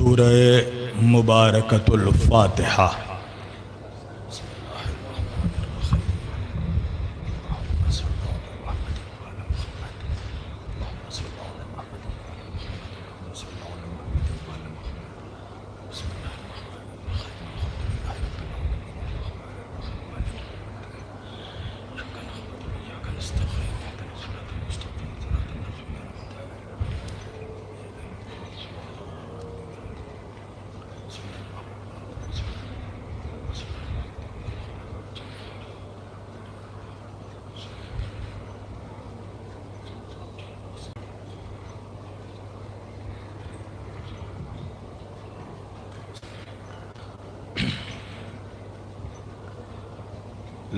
सूरह मुबारकतुल फातिहा।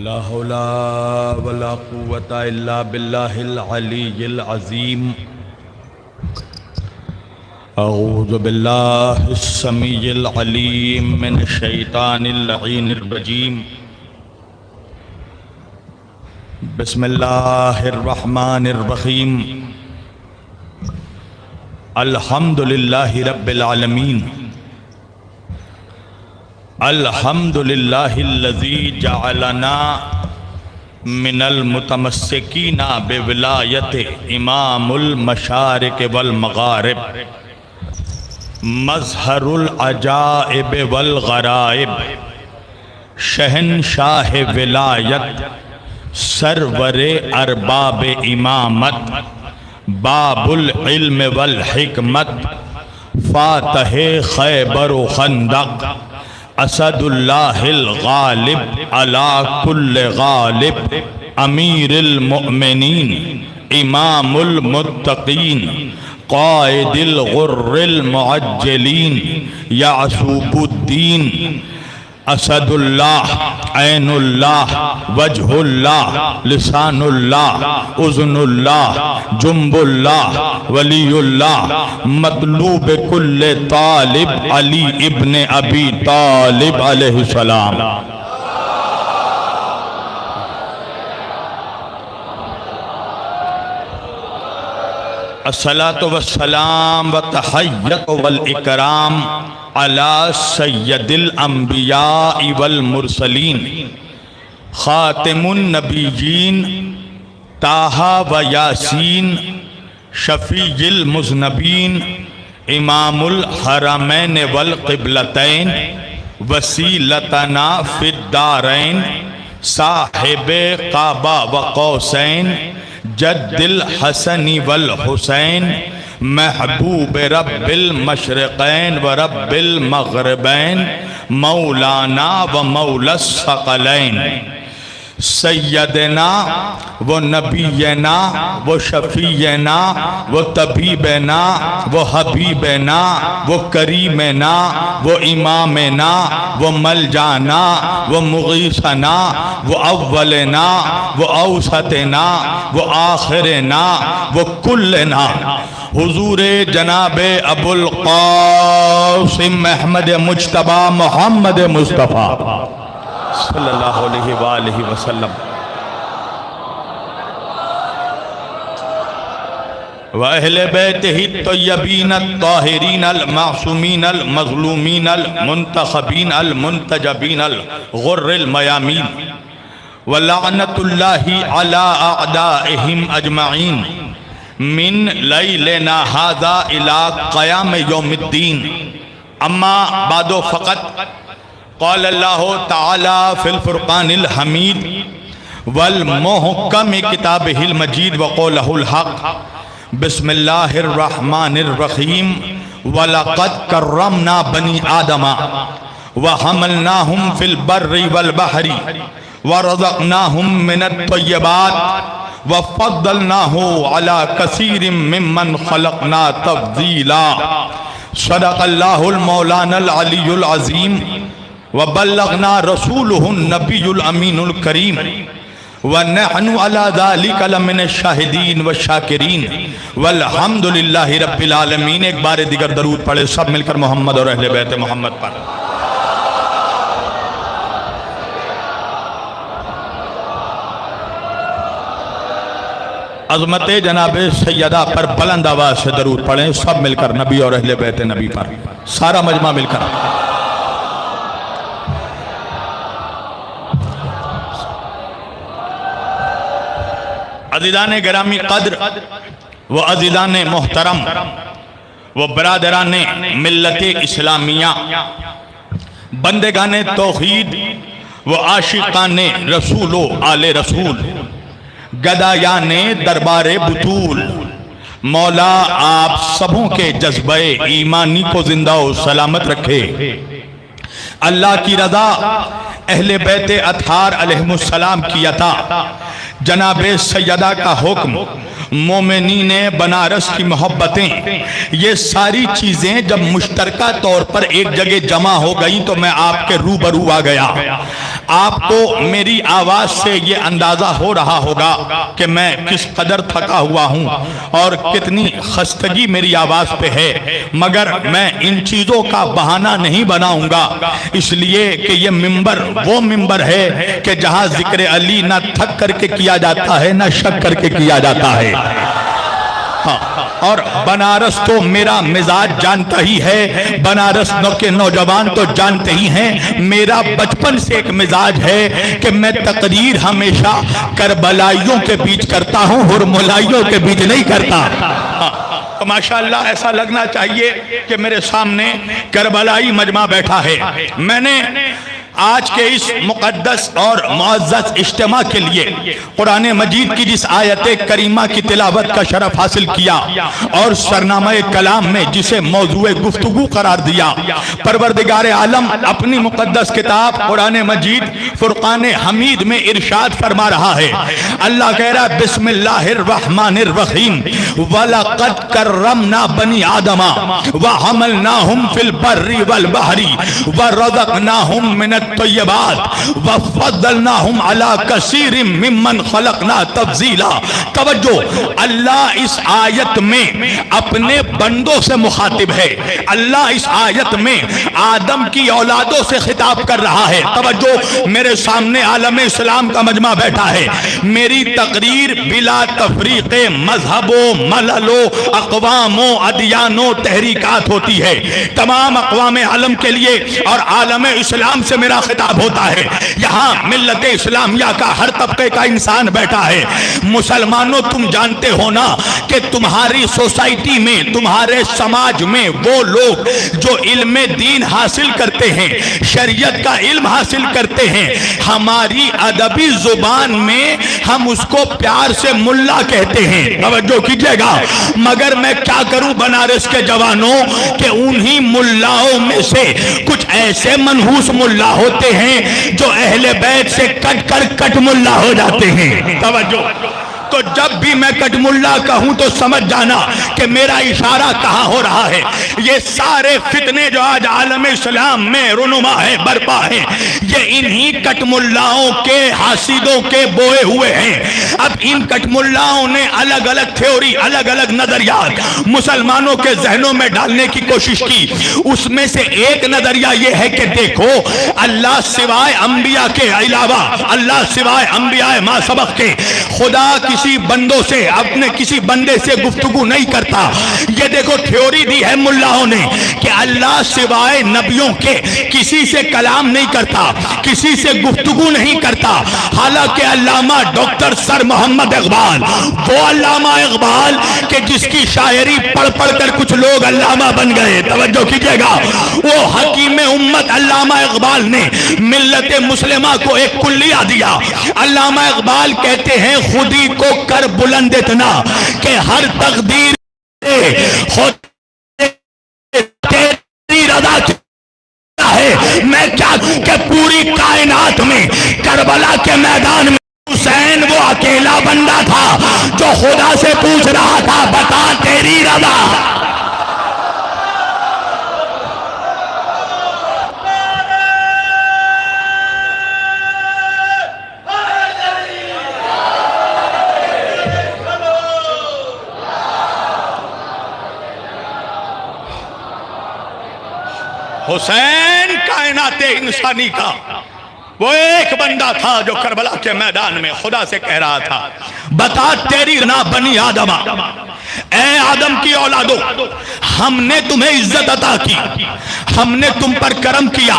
ला हौला वला कुव्वता इल्ला बिल्लाहिल अलीय्यिल अज़ीम। अऊज़ु बिल्लाहिस समीइल अलीम मिनश शैतानिर लईनिर रजीम। बिस्मिल्लाहिर रहमानिर रहीम। अल्हम्दुलिल्लाहि रब्बिल आलमीन। अल्हम्दुलिल्लाहिल्लज़ी जअलना मिनल मुतमस्सिकीना बिविलायत इमामुल मशारिक वल मगारिब मज़हरुल अजाइब वल गराइब शहनशाह विलायत सरवरे अरबाब इमामत बाबुल इल्म वल हिकमत फातहे खैबर व खंदक असदुल्लाहिल गालिब अला कुल्ल गालिब अमीरुल मुअमिनीन इमामुल मुत्तकीन क़ाइदुल गुर्रिल मुअज्जलीन यासूबुद्दीन असदुल्लाह ऐनुल्लाह वजहुल्लाह लिसानुल्लाह उज़्नुल्लाह जुम्बुल्लाह वलीयुल्लाह मतलूब कुल्ले तालिब अली इब्ने अबी तालिब अलैहिस्सलाम। अस्सलातु वस्सलाम व तहय्युत वल इकराम अला सय्यदिल अंबिया वल मुरसलीन खातिमुन नबिय्यीन ताहा व यासीन शफीइल मुज़नबीन इमामुल हरमैन वल क़िबलतैन वसीलतना फिद्दारैन साहिबे काबा व कौसैन जद्दिल हसनी वल हुसैन महबूब रब्बिल मशरिक़ैन व रब्बिल मग़रिबैन मौलाना व मौलस सकलैन सैयदना व नबीना व शफीना व तबीबना व हबीबना व करीमना व इमामना व मलजाना व मुगीसना व अव्वलना व औसतना व आखिरना व कुल्लना हुजूरे जनाबे अबुल क़ासिम अहमद मुज्तबा मोहम्मद मुस्तफ़ा सल्लल्लाहु अलैहि वसल्लम व अहले बैतिही तय्यबीन अत्ताहिरीन अल मासूमीन अल मज़लूमीन अल मुंतखबीन अल मुंतजबीन अल गुर्रिल मयामीन व लअनतुल्लाहि अला अअदाइहिम अजमईन मिन लैलिना हाज़ा इला क़याम यौमिद्दीन। अम्मा बादो फ़क़त क़ाल अल्लाहु तआला फ़िल फ़ुरक़ानिल हमीद वल मुहकम किताबिहिल मजीद व क़ौलहुल हक़ बिस्मिल्लाहिर रहमानिर रहीम व लक़द कर्रमना बनी आदमा व हमलनाहुम फ़िल बर्रि वल बहरी व रज़क़नाहुम मिनत तय्यबात व फ़द्दलनाहु अला कसीरिम मिम्मन ख़लक़ना तफ़ज़ीला। सदक़ल्लाहुल मौलानल अलीयुल अज़ीम व बल्लगना रसूलुहुन नबियुल अमीनुल करीम व नहनु अला ज़ालिका लमिनश शाहिदीन व शाकिरीन वल्हम्दुलिल्लाहि रब्बिल आलमीन। एक बार दिगर दरूद पढ़े सब मिलकर मोहम्मद और अहले बैत मोहम्मद पर। अजमत जनाब सैयदा पर बुलंद आवाज से दरूद पढ़ें सब मिलकर, नबी और अहले बैत नबी पर, सारा मजमा मिलकर। अज़ीज़ान गिरामी कद्र व अज़ीज़ान मोहतरम व बरादरान मिल्लत इस्लामिया, बंदेगान तौहीद व आशिकान रसूल आले रसूल, गदायाने दरबारे बुतूल, मौला आप सबों के जज्बे ईमानी को जिंदा व सलामत रखे। अल्लाह की रजा अहले बैत अतहार अलैहिमुस्सलाम की अता, जनाब सैयदा का हुक्म, मोमिनीन बनारस की मोहब्बतें, ये सारी चीज़ें जब मुश्तरका तौर पर एक जगह जमा हो गई तो मैं आपके रूबरू आ गया। आपको मेरी आवाज़ से ये अंदाज़ा हो रहा होगा कि मैं किस कदर थका हुआ हूँ और कितनी खस्तगी मेरी आवाज़ पे है, मगर मैं इन चीज़ों का बहाना नहीं बनाऊंगा, इसलिए कि ये मिंबर वो मिंबर है कि जहाँ जिक्र अली ना थक करके किया जाता है ना शक करके किया जाता है। हाँ, और बनारस तो मेरा मिजाज जानता ही है, बनारस के नौजवान तो जानते ही हैं, मेरा बचपन से एक मिजाज है कि मैं तकरीर हमेशा करबलाइयों के बीच करता हूँ, हुरमुलाइयों के बीच नहीं करता। हाँ, तो माशाअल्लाह ऐसा लगना चाहिए कि मेरे सामने करबलाई मजमा बैठा है। मैंने आज के इस मुकद्दस और मुअज़्ज़ज़ इज्तिमा के लिए कुरान मजीद की जिस आयत करीमा की तिलावत का शरफ हासिल किया और सरनामा कलाम में जिसे मौजूए गुफ्तगू करार दिया, परवरदिगार आलम अपनी मुकद्दस किताब कुरान मजीद फुरकान हमीद में इरशाद फरमा रहा है। अल्लाह कह रहा है बिस्मिल्लाहिर रहमानिर रहीम, वलक़द कर्रमना बनी आदमा व हमलनाहुम फिल बर्रि वल बहरी व रज़क़नाहुम मिन तय्यबात व फद्दलनाहुम अला कसीरिम मिम्मन खलकना तफजीला। तवज्जो, अल्लाह इस आयत में अपने बंदों से मुखातिब है, अल्लाह इस आयत में आदम की औलादों से खिताब कर रहा है। तवज्जो, मेरे सामने आलम इस्लाम का मजमा बैठा है, मेरी तकरीर बिला तफरीक़ मजहबो मललो अक़वामो अदियानो तहरीकात होती है, तमाम अक़वाम आलम के लिए और आलम इस्लाम से मेरा खिताब होता है। यहाँ मिल्लत इस्लामिया का हर तबके का इंसान बैठा है। मुसलमानों, तुम जानते हो ना कि तुम्हारी सोसाइटी में, तुम्हारे समाज में वो लोग जो इल्म दीन हासिल करते हैं, शरीयत का इल्म हासिल करते हैं, हमारी अदबी जुबान में हम उसको प्यार से मुल्ला कहते हैं। तवज्जो कीजिएगा, मगर मैं क्या करूं बनारस के जवानों के उन्हीं मुल्लाओं में से कुछ ऐसे मनहूस मुल्ला होते हैं जो अहले बैत से कट कर कट मुल्ला हो जाते हैं। तवज्जो, तो जब भी मैं कटमुल्ला कहूं तो समझ जाना कि मेरा इशारा कहां हो रहा है। ये सारे फितने जो आज आलम इस्लाम में रुनुमा है, बरपा है, ये इन्हीं कटमुल्लाओं के हासिदों के बोए हुए हैं। अब इन कटमुल्लाओं ने अलग अलग थ्योरी, अलग अलग नजरियात मुसलमानों के जहनों में डालने की कोशिश की। उसमें से एक नजरिया यह है कि देखो, अल्लाह सिवाय अंबिया के अलावा, अल्लाह सिवाय अंबिया मा सबक के, खुदा किसी बंदों से, अपने किसी बंदे से गुफ्तगू नहीं करता। ये देखो थ्योरी दी है मुल्लाओं ने कि अल्लाह सिवाय नबियों के किसी से कलाम नहीं करता, किसी से गुफ्तगू नहीं करता। हालांकि अल्लामा डॉक्टर सर मोहम्मद इकबाल, वो अल्लामा इकबाल के जिसकी शायरी पढ़ पढ़ कर कुछ लोग अल्लामा बन गए, तवज्जो कीजिएगा, वो हकीम उम्मत अल्लामा इकबाल ने मिल्लत मुस्लिमा को एक कुल्लिया दिया। अल्लामा इकबाल कहते हैं खुदी को कर बुलंद इतना कि हर तकदीर तेरी रज़ा है। मैं क्या कि पूरी कायनात में करबला के मैदान में हुसैन वो अकेला बंदा था जो खुदा से पूछ रहा था, बता तेरी रज़ा। हुसैन कायनाते इंसानी का वो एक बंदा था जो करबला के मैदान में खुदा से कह रहा था, बता तेरी ना बनी आदमा, ए आदम की औलादो, हमने तुम्हें इज्जत अता की, हमने तुम पर करम किया,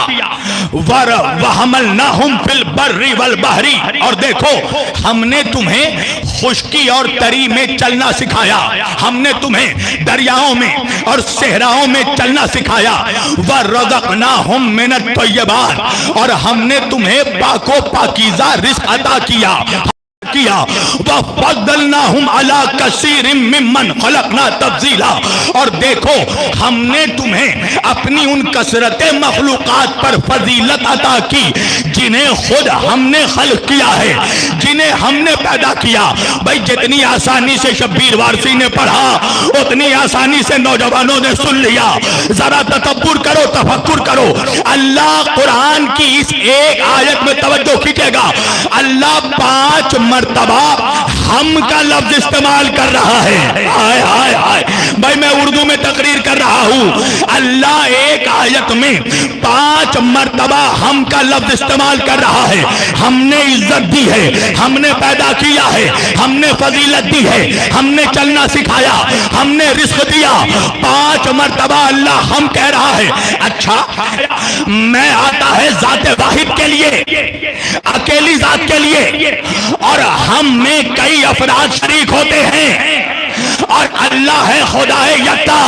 वर वहमलनाहुम फिल बर्री वल बहरी, और देखो हमने तुम्हें खुश्की और तरी में चलना सिखाया, हमने तुम्हें दरियाओं में और सहराओं में चलना सिखाया, वरज़क़नाहुम मिनत तय्यबात, और हमने तुम्हें पाको पाकीज़ा रिज़्क़ अता किया, वफ़द्दलनाहुम अला कसीरिम मिम्मन खलक़ना तफ़ज़ीला, और देखो हमने तुम्हें अपनी उन कसरते मखलूक़ात पर फजीलत अता की जिन्हें खुद हमने खल्क़ किया है, जिन्हें हमने पैदा किया। भाई जितनी आसानी से शब्बीर वारसी ने पढ़ा उतनी आसानी से नौजवानों ने सुन लिया। जरा तदब्बुर करो, तफक्कुर करो। अल्लाह कुरान की इस एक आयत में तवज्जो खींचेगा, अल्लाह 5 मर्तबा हम का लफ्ज इस्तेमाल कर रहा है। हाय हाय हाय भाई, मैं उर्दू में तकरीर कर रहा हूं। अल्लाह एक आयत में 5 मर्तबा हम का लफ्ज इस्तेमाल कर रहा है। हमने इज्जत दी है, हमने पैदा किया है, हमने फजीलत दी है, हमने चलना सिखाया, हमने रिस्क दिया। 5 मर्तबा अल्लाह हम कह रहा है। अच्छा, मैं आता है जाते वाहिद के लिए, अकेली जात के लिए, और हम में कई अफराद शरीक होते हैं, और अल्लाह है खुदाए यक्ता,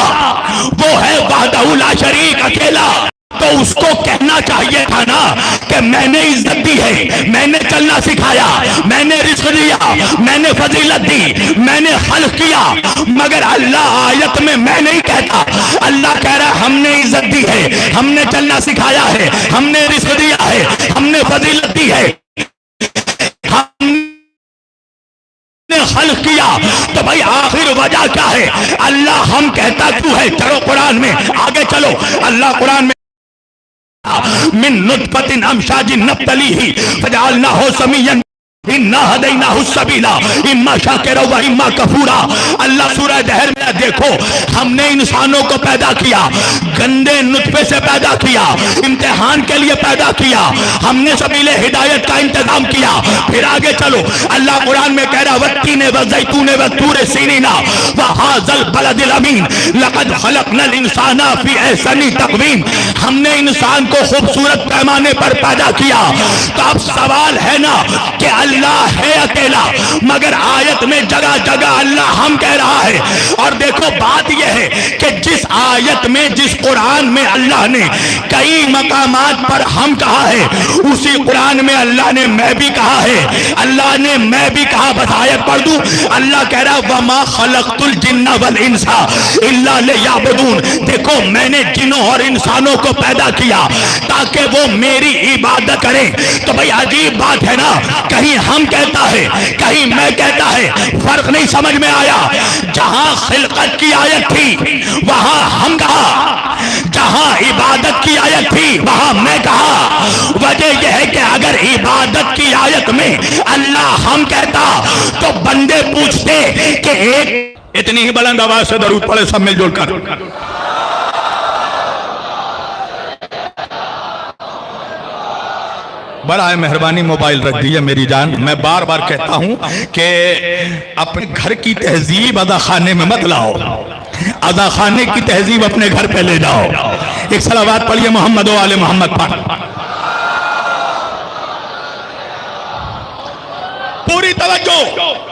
वो है वहदहू ला शरीक, अकेला। तो उसको कहना चाहिए था ना कि मैंने इज्जत दी है, मैंने चलना सिखाया, मैंने रिस्क दिया, मैंने फजीलत दी, मैंने खल्क़ किया। मगर अल्लाह आयत में मैं नहीं कहता, अल्लाह कह रहा है हमने इज्जत दी है, हमने चलना सिखाया है, हमने रिस्क दिया है, हमने फजीलत दी है, खल्क़ किया। तो भाई आखिर वजह क्या है? अल्लाह हम कहता क्यों है? चलो कुरान में आगे चलो। अल्लाह कुरान में मिन नुत्फतिन अमशाजिन नब्तलीही फजअलनाहु समीयन इन्ना हदैनाहु सबीला इम्मा शाकिरा व इम्मा कफूरा। अल्लाह सूरह दहर में देखो, हमने इंसानों को पैदा किया, गंदे नुत्फे से पैदा किया, इम्तिहान के लिए पैदा किया, हमने सबीले हिदायत का इंतजाम किया। फिर आगे चलो, अल्लाह कुरान में कह रहा वत्तीने व ज़ैतूने व तूरे सीनीना व हाज़ल बलदिल अमीन लक़द खलक़नल इंसाना फी अहसनी तक़वीम। हमने इंसान को खूबसूरत पैमाने पर पैदा किया। तो अब सवाल है ना कि अल्लाह है अकेला, मगर आयत में जगह जगह अल्लाह हम कह रहा है। और देखो बात यह है कि जिस आयत में, जिस कुरान में अल्लाह ने कई मकामात पर हम कहा है, उसी कुरान में अल्लाह ने मैं भी कहा है। अल्लाह ने मैं भी कहा, बस आयत पढ़ दूं। अल्लाह कह रहा वमा खलक़तुल जिन्ना वल इंसा इल्ला लियअबुदून। देखो मैंने जिन्नों और इंसानों को पैदा किया ताकि वो मेरी इबादत करें। तो भाई अजीब बात है ना, कहीं हम कहता है, कहीं मैं कहता है, फर्क नहीं समझ में आया। जहां खिलकत की आयत थी वहां हम कहा, जहां इबादत की आयत थी वहां मैं कहा। वजह यह है कि अगर इबादत की आयत में अल्लाह हम कहता तो बंदे पूछते कि एक, इतनी ही बुलंद आवाज से दरूद पढ़े सब मिलजुल कर। बड़ा मेहरबानी मोबाइल रख दी है मेरी जान। मैं बार बार कहता हूं कि अपने घर की तहजीब अदा खाने में मत लाओ, अदा खाने की तहजीब अपने घर पे ले जाओ। एक सलावत पढ़िए मोहम्मद वाले मोहम्मद पर। पूरी तवज्जो।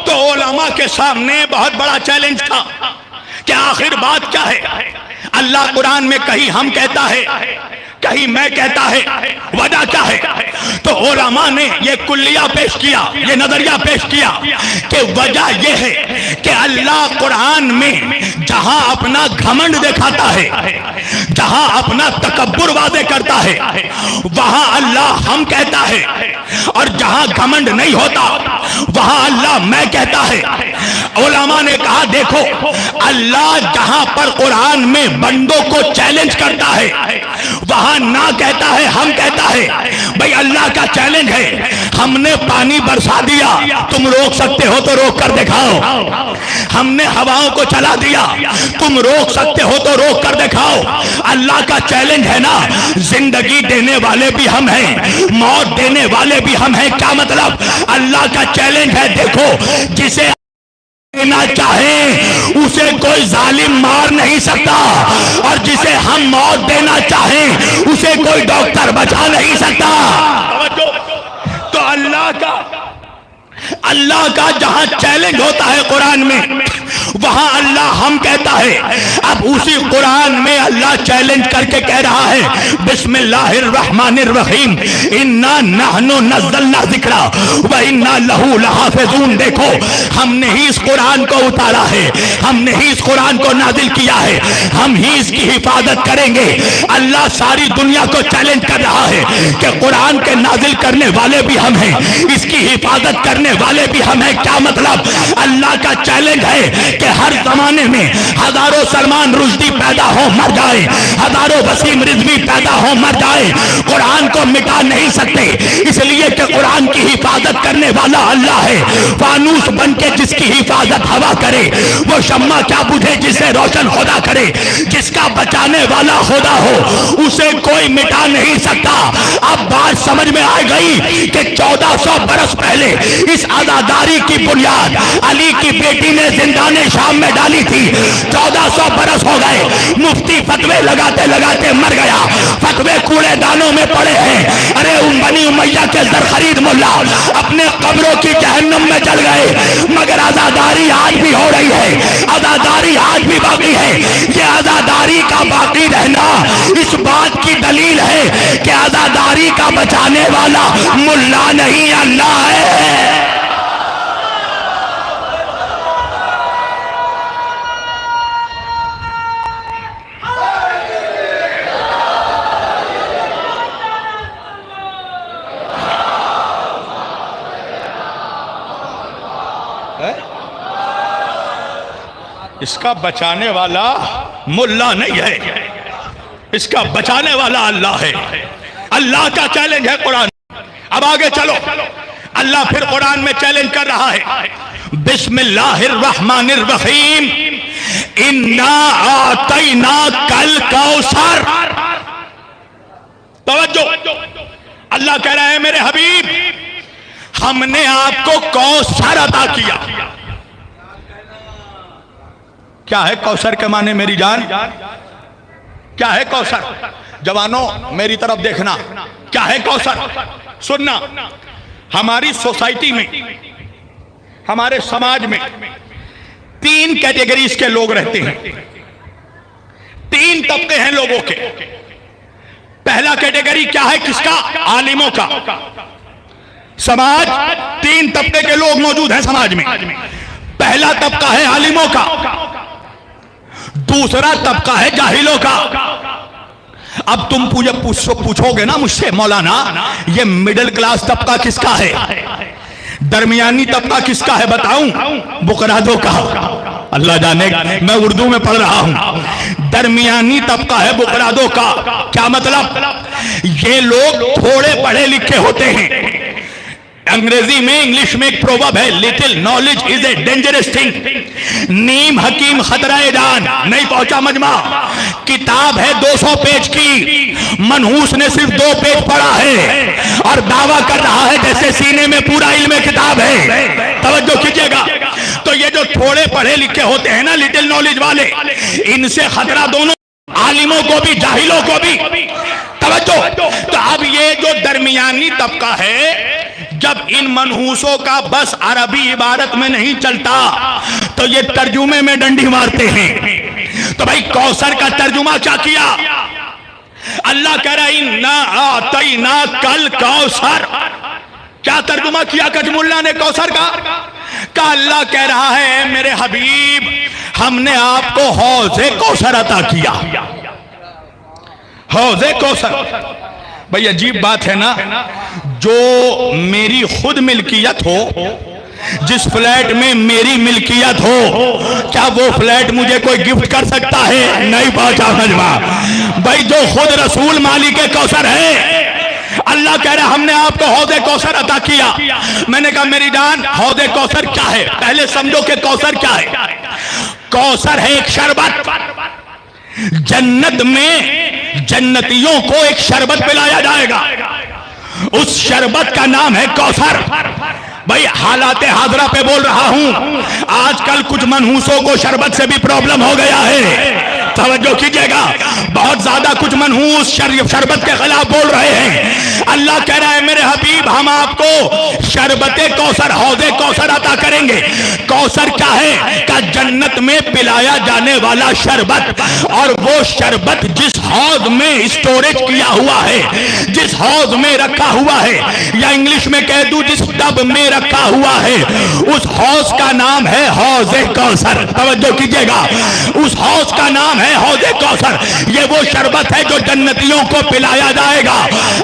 तो उलमा के सामने बहुत बड़ा चैलेंज था कि आखिर बात क्या है। अल्लाह कुरान में कहीं हम कहता है, कहीं मैं कहता है, वजह क्या है? तो उलमा ने ये कुल्लिया पेश किया, ये नजरिया पेश किया कि वजह यह है कि अल्लाह कुरान में जहां अपना घमंड दिखाता है, जहां अपना तकब्बुर वादे करता है, वहां अल्लाह हम कहता है, और जहां घमंड नहीं होता वहां अल्लाह मैं कहता है। उलमा ने कहा देखो, अल्लाह जहां पर कुरान में बंदों को चैलेंज करता है वहां ना कहता है हम कहता है। भाई अल्लाह का चैलेंज है, हमने पानी बरसा दिया, तुम रोक सकते हो तो रोक कर दिखाओ। हमने हवाओं को चला दिया, तुम रोक सकते हो तो रोक कर दिखाओ। अल्लाह का चैलेंज है ना, जिंदगी देने वाले भी हम हैं, मौत देने वाले भी हम हैं। क्या मतलब? अल्लाह का चैलेंज है, देखो जिसे देना चाहे उसे कोई जालिम मार नहीं सकता, और जिसे हम मौत देना चाहें उसे कोई डॉक्टर बचा नहीं सकता। तो अल्लाह का जहां चैलेंज होता है कुरान में, वहां अल्लाह हम कहता है। अब उसी कुरान में अल्लाह चैलेंज करके कह रहा है, बिस्मिल्लाहिर्रहमानिर्रहीम, इन्ना नहनु नज़्ज़लना ज़िक्रा व इन्ना लहू लहाफ़िज़ून। देखो हमने ही इस कुरान को उतारा है, हमने ही इस कुरान को नाजिल किया है, हम ही इसकी हिफाजत करेंगे। अल्लाह सारी दुनिया को चैलेंज कर रहा है कि कुरान के नाजिल करने वाले भी हम हैं, इसकी हिफाजत करने वाले भी हम हैं। क्या मतलब? अल्लाह का चैलेंज है कि हर जमाने में हजारों सलमान रुश्दी पैदा हो मर जाए, हजारों वसीम रिजवी पैदा हो मर जाए, कुरान को मिटा नहीं सकते, इसलिए कि कुरान की हिफाजत करने वाला अल्लाह है। फानूस बन के जिसकी हिफाजत हवा करे, वो शम्मा क्या बुझे जिसे रोशन खुदा करे। जिसका बचाने वाला खुदा हो उसे कोई मिटा नहीं सकता। अब बात समझ में आ गई कि 1400 बरस पहले इस आजादारी की बुनियाद अली की बेटी ने जिंदाने शाम में डाली थी। 1400 बरस हो गए, मुफ्ती फतवे लगाते लगाते मर गया, फतवे कूड़ेदानों में पड़े हैं। अरे बनी उमैया के जरखरीद मुल्ला अपने कब्रों की जहन्नुम में जल गए, मगर आजादारी आज भी हो रही है, आजादारी आज भी बाकी है। ये आजादारी का बाकी रहना इस बात की दलील है कि आजादारी का बचाने वाला मुल्ला नहीं अल्लाह है। इसका बचाने वाला मुल्ला नहीं है, इसका बचाने वाला अल्लाह है। अल्लाह का चैलेंज है कुरान। अब आगे चलो, अल्लाह फिर कुरान में चैलेंज कर रहा है, बिस्मिल्लाहिर्रहमानिर्रहीम, इन्ना आतैना कल कौसर। तवज्जो, अल्लाह कह रहा है मेरे हबीब, हमने आपको कौसर अता किया। क्या है कौसर के माने मेरी जान? क्या है कौसर? जवानों मेरी तरफ देखना, क्या है कौसर? सुनना, हमारी सोसाइटी में, हमारे समाज में 3 कैटेगरीज के लोग रहते हैं, 3 तबके हैं लोगों के। पहला कैटेगरी क्या है? किसका? आलिमों का। समाज 3 तबके के लोग मौजूद हैं समाज में। पहला तबका है आलिमों का, दूसरा तबका है जाहिलों का। अब तुम पूछोगे ना मुझसे, मौलाना ये मिडिल क्लास तबका किसका है, दरमियानी तबका किसका है? बताऊं? बुकरादों का। अल्लाह जाने, मैं उर्दू में पढ़ रहा हूं। दरमियानी तबका है बुकरादों का। क्या मतलब? ये लोग थोड़े पढ़े लिखे होते हैं। अंग्रेजी में, इंग्लिश में एक प्रोवर्ब है, little knowledge is a dangerous thing. नीम हकीम खतराए जान। नहीं पहुंचा मजमा, किताब है 200 पेज की, मनहूस ने सिर्फ 2 पेज पढ़ा है और दावा कर रहा है जैसे सीने में पूरा इल्म किताब है। तवज्जो कीजिएगा। तो ये जो थोड़े पढ़े लिखे होते हैं ना, लिटिल नॉलेज वाले, इनसे खतरा दोनों आलिमों को भी जाहिलों को भी। तवज्जो। तो अब ये जो दरमियानी तबका है, जब इन मनहूसों का बस अरबी इबारत में नहीं चलता तो ये तर्जुमे में डंडी मारते हैं। तो भाई कौसर का तर्जुमा क्या किया? अल्लाह कह रहा है इन्ना आतैना कल कौसर। क्या तर्जुमा किया कजमुल्ला ने कौसर का? अल्लाह कह रहा है मेरे हबीब, हमने आपको हौज़े कौसर अता किया। हौज़े कौसर। भाई अजीब बात है ना, जो मेरी खुद मिल्कियत हो, जिस फ्लैट में मेरी मिल्कियत हो, क्या वो फ्लैट मुझे कोई गिफ्ट कर सकता है? नहीं पहुंचा मजमा भाई। जो खुद रसूल मालिक कौसर है, अल्लाह कह रहा हमने आपको हौदे कौसर अता किया। मैंने कहा मेरी जान, हौदे कौसर क्या है? पहले समझो कि कौसर क्या है। कौसर है एक शरबत। जन्नत में जन्नतियों को एक शरबत पिलाया जाएगा, उस शरबत का नाम है कौसर। भाई हालाते हाजरा पे बोल रहा हूं, आजकल कुछ मनहूसों को शरबत से भी प्रॉब्लम हो गया है। तवज्जो कीजिएगा, बहुत ज्यादा कुछ मनहूस शरबत के खिलाफ बोल रहे हैं। अल्लाह कह रहा है मेरे हबीब, हम आपको शरबते कौसर, हौदे कौसर अता करेंगे। कौसर क्या है? का जन्नत में पिलाया जाने वाला शरबत। और वो शरबत जिस हौद में स्टोरेज किया हुआ है, जिस हौद में रखा हुआ है, या इंग्लिश में कह दूं जिस टब में रखा हुआ है, उस हौज का नाम है हौज़े कौसर। तवज्जो कीजिएगा, उस हौज का नाम है हौज़े कौसर। ये वो शरबत है जो जन्नतियों को पिलाया जाएगा।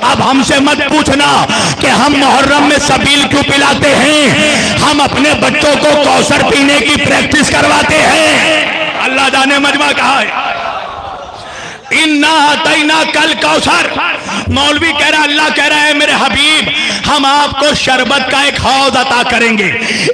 अब हमसे मत पूछना कि हम मुहर्रम में सबील क्यों पिलाते हैं, हम अपने बच्चों को कौसर पीने की प्रैक्टिस करवाते हैं। अल्लाह जाने मजमा कहा है, इन्ना अतैना कल कौसर। मौलवी कह रहा, अल्लाह कह रहा है मेरे हबीब, हम आपको शरबत का एक हौज अता करेंगे।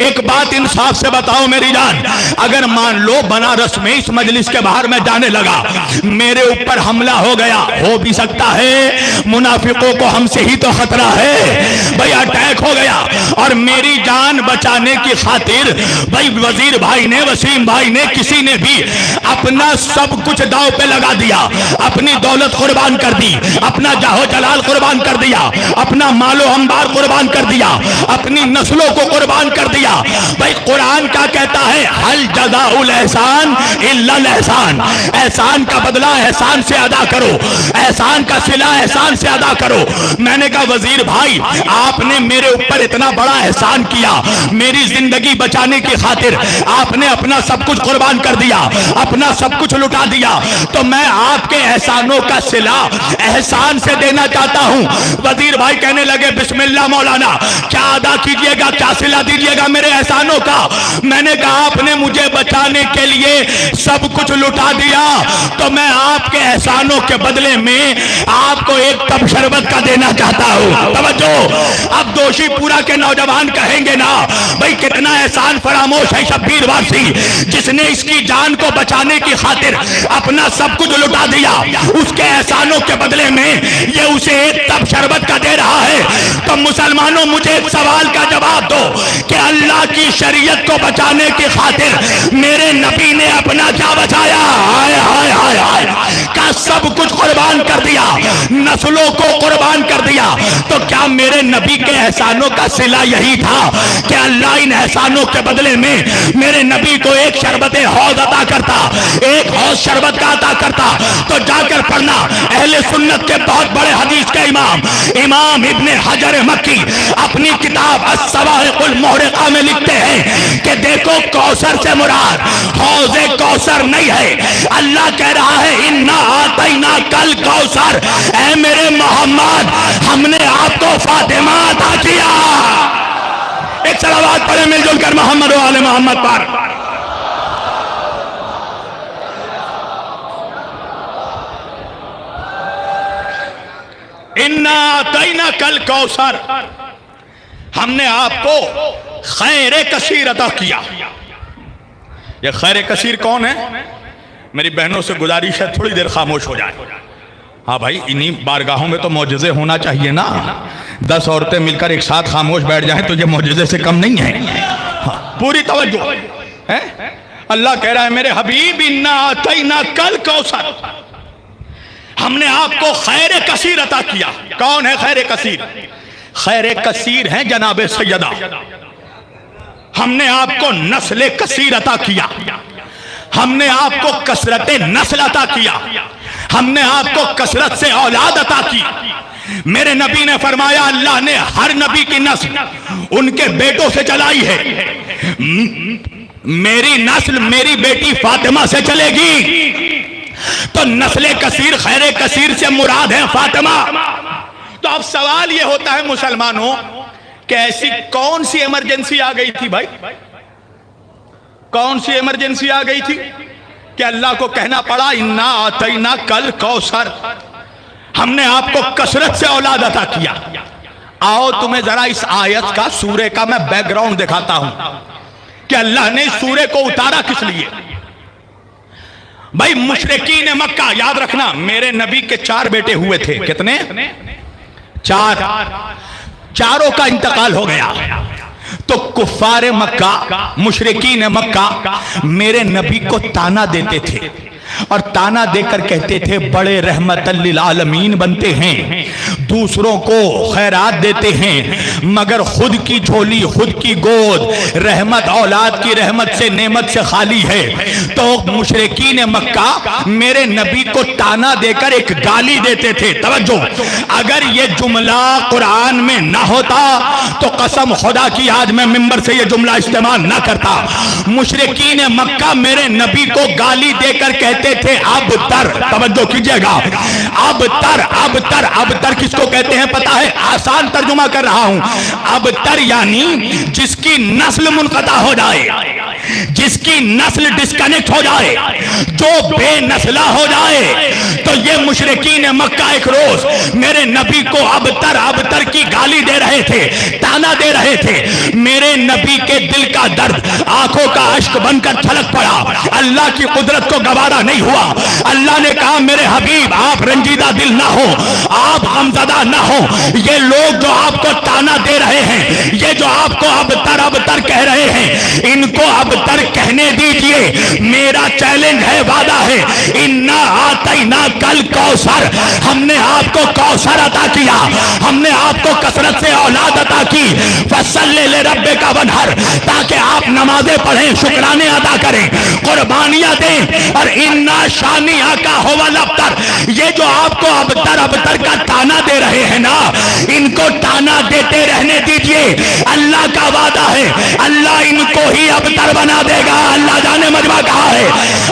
एक बात इंसाफ से बताओ मेरी जान, अगर मान लो बनारस में इस मजलिस के बाहर मैं जाने लगा, मेरे ऊपर हमला हो गया, हो भी सकता है, मुनाफिकों को हमसे ही तो खतरा है भाई, अटैक हो गया, और मेरी जान बचाने की खातिर भाई वजीर भाई ने, वसीम भाई ने, किसी ने भी अपना सब कुछ दांव पे लगा दिया, अपनी दौलत कुर्बान कर दी, अपना जाहो जलाल कुर्बान कर दिया, अपना मालो अंबार कुर्बान कर दिया, अपनी नस्लों को कुर्बान कर दिया। भाई कुरान क्या कहता है, हल जज़ाउल एहसान इल्लल एहसान। एहसान का बदला एहसान से अदा करो, एहसान का सिला एहसान से अदा करो। मैंने कहा वजीर भाई, आपने मेरे ऊपर इतना बड़ा एहसान किया, मेरी जिंदगी बचाने की खातिर आपने अपना सब कुछ कुर्बान कर दिया, अपना सब कुछ लुटा दिया, तो मैं आपके एहसानों का सिला एहसान से देना चाहता हूं। वजीर भाई कहने लगे बिस्मिल्लाह मौलाना, क्या अदा कीजिएगा, क्या सिला दीजिएगा मेरे एहसानों का? मैंने कहा आपने मुझे बचाने के लिए सब कुछ लुटा दिया, तो मैं आपके एहसानों के बदले में आपको एक टब शरबत का देना चाहता हूं। तवज्जो, अब दोषी पूरा के नौजवान कहेंगे ना, भाई कितना एहसान फरामोश है शब्बीर वासी, जिसने इसकी जान को बचाने की खातिर अपना सब कुछ लुटा दिया, उसके एहसानों के बदले में ये उसे एक टब शरबत का दे रहा है। तो मुसलमानों, मुझे एक सवाल का जवाब दो कि अल्लाह की शरीयत को बचाने की खातिर मेरे नबी ने अपना क्या बचाया? हाय हाय हाय हाय, का सब कुछ कुर्बान कर दिया, नस्लों को कुर्बान कर दिया। तो क्या मेरे नबी के एहसानों का सिला यही था कि अल्लाह इन एहसानों के बदले में मेरे नबी को एक शरबत हौज अता करता, एक हौज शरबत का अता करता? तो जाकर पढ़ना, अहले सुन्नत के बहुत बड़े हदीस के इमाम इब्ने हजर मक्की अपनी किताब अस्सवाइकुल मुहरिका में लिखते हैं कि देखो, कौसर से मुराद हौज़े कौसर नहीं है। अल्लाह कह रहा है इन्ना आतैना कल कौसर, ऐ मेरे मोहम्मद, हमने आपको फातिमा अता किया। एक सलावत पढ़े मिलजुल कर मोहम्मद व आले मोहम्मद पर। इन्ना आतैना कल कौसर, हमने आपको खैर कसीर अता किया। ये खैर कसीर कौन है? मेरी बहनों से गुजारिश है थोड़ी देर खामोश हो जाए। हाँ भाई, इन्हीं बारगाहों में तो मौजज़े होना चाहिए ना। 10 औरतें मिलकर एक साथ खामोश बैठ जाएं तो ये मौजज़े से कम नहीं है। हाँ, पूरी तवज्जो है। अल्लाह कह रहा है मेरे हबीब, इन्ना आतैना कल कौसर, हमने आपको खैर कसीर अता किया। कौन है खैर कसीर? खैर कसीर है जनाब सैयदा। हमने आपको नस्ल कसीर अता किया, हमने आपको कसरत नस्ल अता किया, हमने आपको कसरत से औलाद अता की। मेरे नबी ने फरमाया, अल्लाह ने हर नबी की नस्ल उनके बेटों से चलाई है। मेरी नस्ल मेरी बेटी फातिमा से चलेगी। तो नस्ल कसीर, खैर कसीर से मुराद है फातिमा। तो अब सवाल यह होता है मुसलमानों कैसी कौन सी इमरजेंसी आ गई थी भाई? कौन सी इमरजेंसी आ गई थी कि अल्लाह को कहना पड़ा इन्ना आतैना कल कौसर, हमने आपको कसरत से औलाद अता किया। आओ तुम्हें जरा इस आयत का, सूरे का मैं बैकग्राउंड दिखाता हूं कि अल्लाह ने इस सूरे को उतारा किस लिए। भाई मुशरिकीन मक्का, याद रखना मेरे नबी के 4 बेटे हुए थे। कितने? 4। चारों का इंतकाल हो गया। तो कुफ्फारे मक्का, मुशरिकीन मक्का मेरे नबी को ताना देते थे और ताना देकर कहते थे बड़े रहमतल लिल आलमीन बनते हैं, दूसरों को खैरात देते हैं, मगर खुद की झोली, खुद की गोद रहमत, औलाद की रहमत से, नेमत से खाली है। तो मुशरिकीन मक्का मेरे नबी को ताना देकर एक गाली देते थे। तवज्जो, अगर ये जुमला कुरान में ना होता तो कसम खुदा की आज मैं मिंबर से ये जुमला इस्तेमाल ना करता। मुशरिकीन मक्का मेरे नबी को गाली देकर कहते थे अब तर, तवज्जो कीजिएगा, अब तर, अब तर, अब तर किसको कहते हैं पता है? आसान तर्जुमा कर रहा हूं। अब तर यानी जिसकी नस्ल मुनक़ता हो जाए, जिसकी नस्ल डिस्कनेक्ट हो जाए, जो बेनस्ला हो जाए। तो ये मुशरिकीन मक्का एक रोज मेरे नबी को अब तर की गाली दे रहे थे, ताना दे रहे थे। मेरे नबी के दिल का दर्द आंखों का अश्क बनकर छलक पड़ा। अल्लाह की कुदरत को गवारा नहीं हुआ। अल्लाह ने कहा मेरे हबीब आप रंजीदा दिल ना हो, आप गमज़दा ना हो। ये लोग जो आपको ताना दे रहे हैं, ये जो आपको अब तर कह रहे हैं, इनको अब तर कहने दीजिए। मेरा चैलेंज है, वादा है, इन्ना आतैना कल कौसर, हमने आपको कौसर अता किया, हमने आपको कसरत से औलाद अता की। फसल्ले ले रब्बे का वनहर, ताकि आप नमाजें पढ़ें, शुक्राने अदा करें, कुर्बानियां दें। और इन्ना शानिया का होवल अबतर, ये जो आपको अब तर का ताना दे रहे हैं ना, इनको ताना देते रहने दीजिए। अल्लाह का वादा है, अल्लाह इनको ही अबतर बना देगा। अल्लाह जाने मजमा कहा है,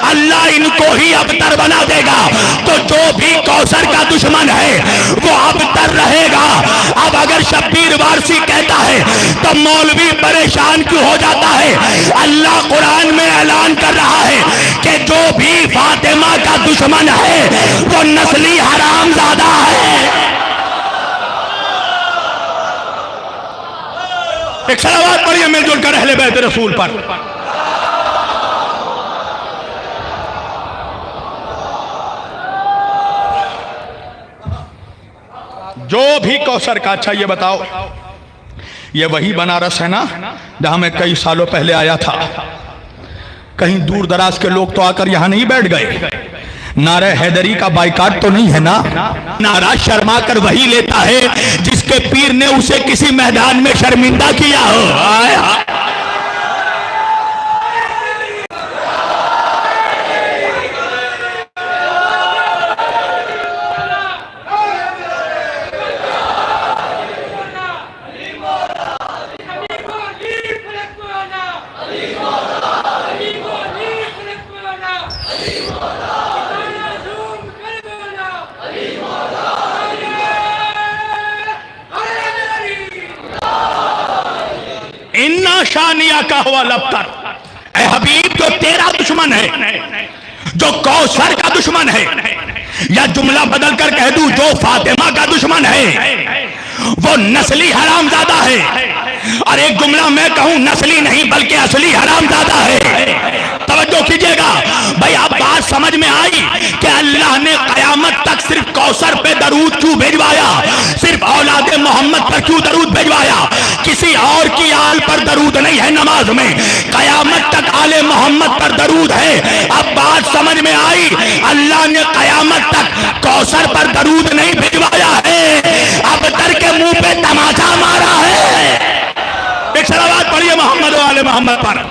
अल्लाह इनको ही अबतर बना देगा। तो जो भी कौसर का दुश्मन है वो अबतर रहेगा। अब अगर शब्बीर वारसी कहता है तो मौलवी परेशान क्यों हो जाता है? अल्लाह कुरान में ऐलान कर रहा है कि जो भी फातिमा का दुश्मन है वो नस्ली हरामजादा है। एक सलावत पढ़िए मिलजुल कर अहले बैत रसूल पर। जो भी कौसर का, अच्छा ये बताओ, ये वही बनारस है ना जहां मैं कई सालों पहले आया था? कहीं दूर दराज के लोग तो आकर यहां नहीं बैठ गए? नारे हैदरी का बाइकाट तो नहीं है ना? नारा शर्मा कर वही लेता है जिसके पीर ने उसे किसी मैदान में शर्मिंदा किया हो। शानिया का हुआ लफ्तर, ऐ हबीब जो तेरा दुश्मन है, जो कौसर का दुश्मन है, या जुमला बदल कर कह दूं जो फातिमा का दुश्मन है, वो नस्ली हरामजादा है। और एक जुमला मैं कहूं, नस्ली नहीं बल्कि असली हरामजादा है। तवज्जो कीजिएगा भाई, अब बात समझ में आई कि अल्लाह ने कयामत तक सिर्फ कौसर पे दरूद क्यों भेजवाया, सिर्फ औलादे मोहम्मद पर क्यों दरूद भेजवाया? किसी और की आल पर दरूद नहीं है नमाज में, कयामत तक आले मोहम्मद पर दरूद है। अब बात समझ में आई, अल्लाह ने कयामत तक कौसर पर दरूद नहीं भेजवाया है, अब तर के मुंह पे तमाचा मारा है। एक सलावत पढ़िए मोहम्मद व आले मोहम्मद पर।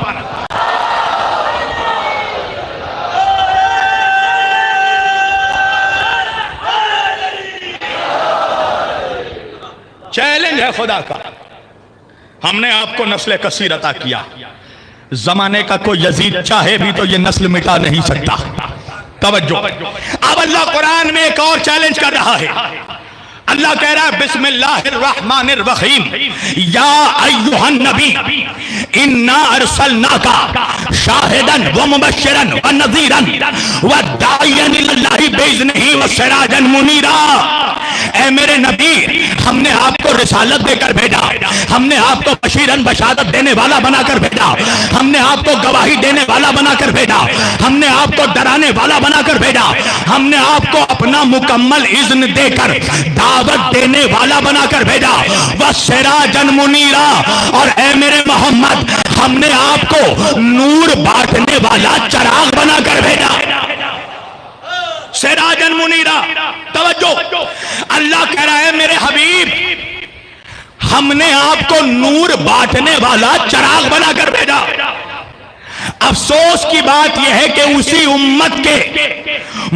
चैलेंज है खुदा का, हमने आपको नस्ल कसीर अता किया, जमाने का कोई यजीद चाहे भी तो ये नस्ल मिटा नहीं सकता। तवज्जो, अब अल्लाह कुरान में एक और चैलेंज कर रहा है। अल्लाह कह रहा है बिस्मिल्लाहिर्रहमानिर्रहीम, या अय्युहन नबी इन्ना अरसलनाका शाहिदन व मुबश्शिरन व नज़ीरन व दाइयन इलल्लाहि बिइज़्निही व सिराजन मुनीरा। ऐ मेरे नबी, हमने आपको रिसालत देकर भेजा, हमने आपको बशीरन बशारत देने वाला बनाकर भेजा, हमने आपको गवाही देने वाला बनाकर भेजा, हमने आपको डराने वाला बनाकर भेजा, हमने आपको अपना मुकम्मल इज़्न देकर दावत देने वाला बनाकर भेजा। व सिराजन मुनीरा, और ऐ मेरे मोहम्मद, हमने आपको नूर बांटने वाला चिराग बनाकर भेजा। सिराजन मुनीरा, तवज्जो, अल्लाह कह रहा है मेरे हबीब, हमने आपको नूर बांटने वाला चिराग बनाकर भेजा। अफसोस की बात यह है कि उसी उम्मत के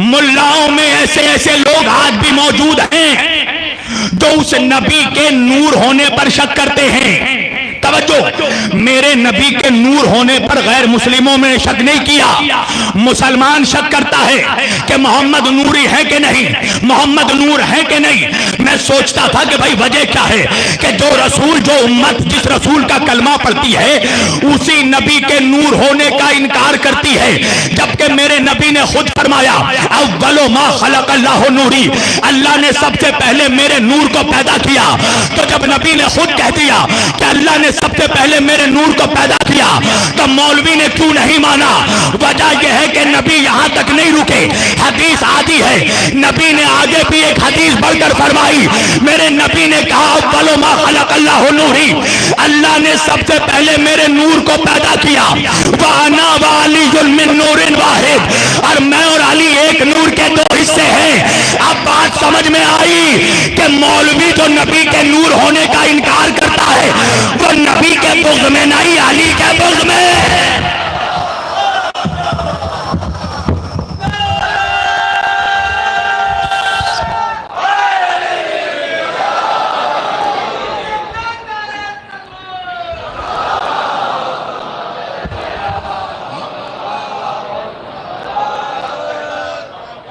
मुल्लाओं में ऐसे ऐसे लोग आज भी मौजूद हैं जो उस नबी के नूर होने पर शक करते हैं। तवज्जो, मेरे नबी के नूर होने पर गैर मुस्लिमों में शक नहीं किया, मुसलमान शक करता है कि मोहम्मद नूरी है कि नहीं, मोहम्मद नूर है कि नहीं। मैं सोचता था कि भाई वजह क्या है कि जो रसूल, जो उम्मत जिस रसूल का कलमा पढ़ती है उसी नबी के नूर होने का इनकार करती है, जबकि मेरे नबी ने खुद फरमाया अव्वलु मा खलक़ल्लाहु नूरी, अल्लाह ने सबसे पहले मेरे नूर को पैदा किया। तो जब नबी ने खुद कह दिया कि अल्लाह ने सबसे पहले मेरे नूर को पैदा किया, तो मौलवी ने क्यों नहीं माना? वजह यह है कि नबी यहां तक नहीं रुके, हदीस आदि है, नबी ने आगे भी एक हदीस बढ़कर फरमाई। मेरे नबी ने कहा अव्वलु मा खलक़ल्लाहु नूरी, अल्लाह ने सबसे पहले मेरे नूर को पैदा किया। व अना व अलीयुन मिन नूरिन वाहिद, और मैं और अली एक नूर के दो हिस्से हैं। अब बात समझ में आई कि मौलवी जो नबी के नूर होने का इनकार करता है वो नबी के बुग़्ज़ में नहीं, अली के बुग़्ज़ में।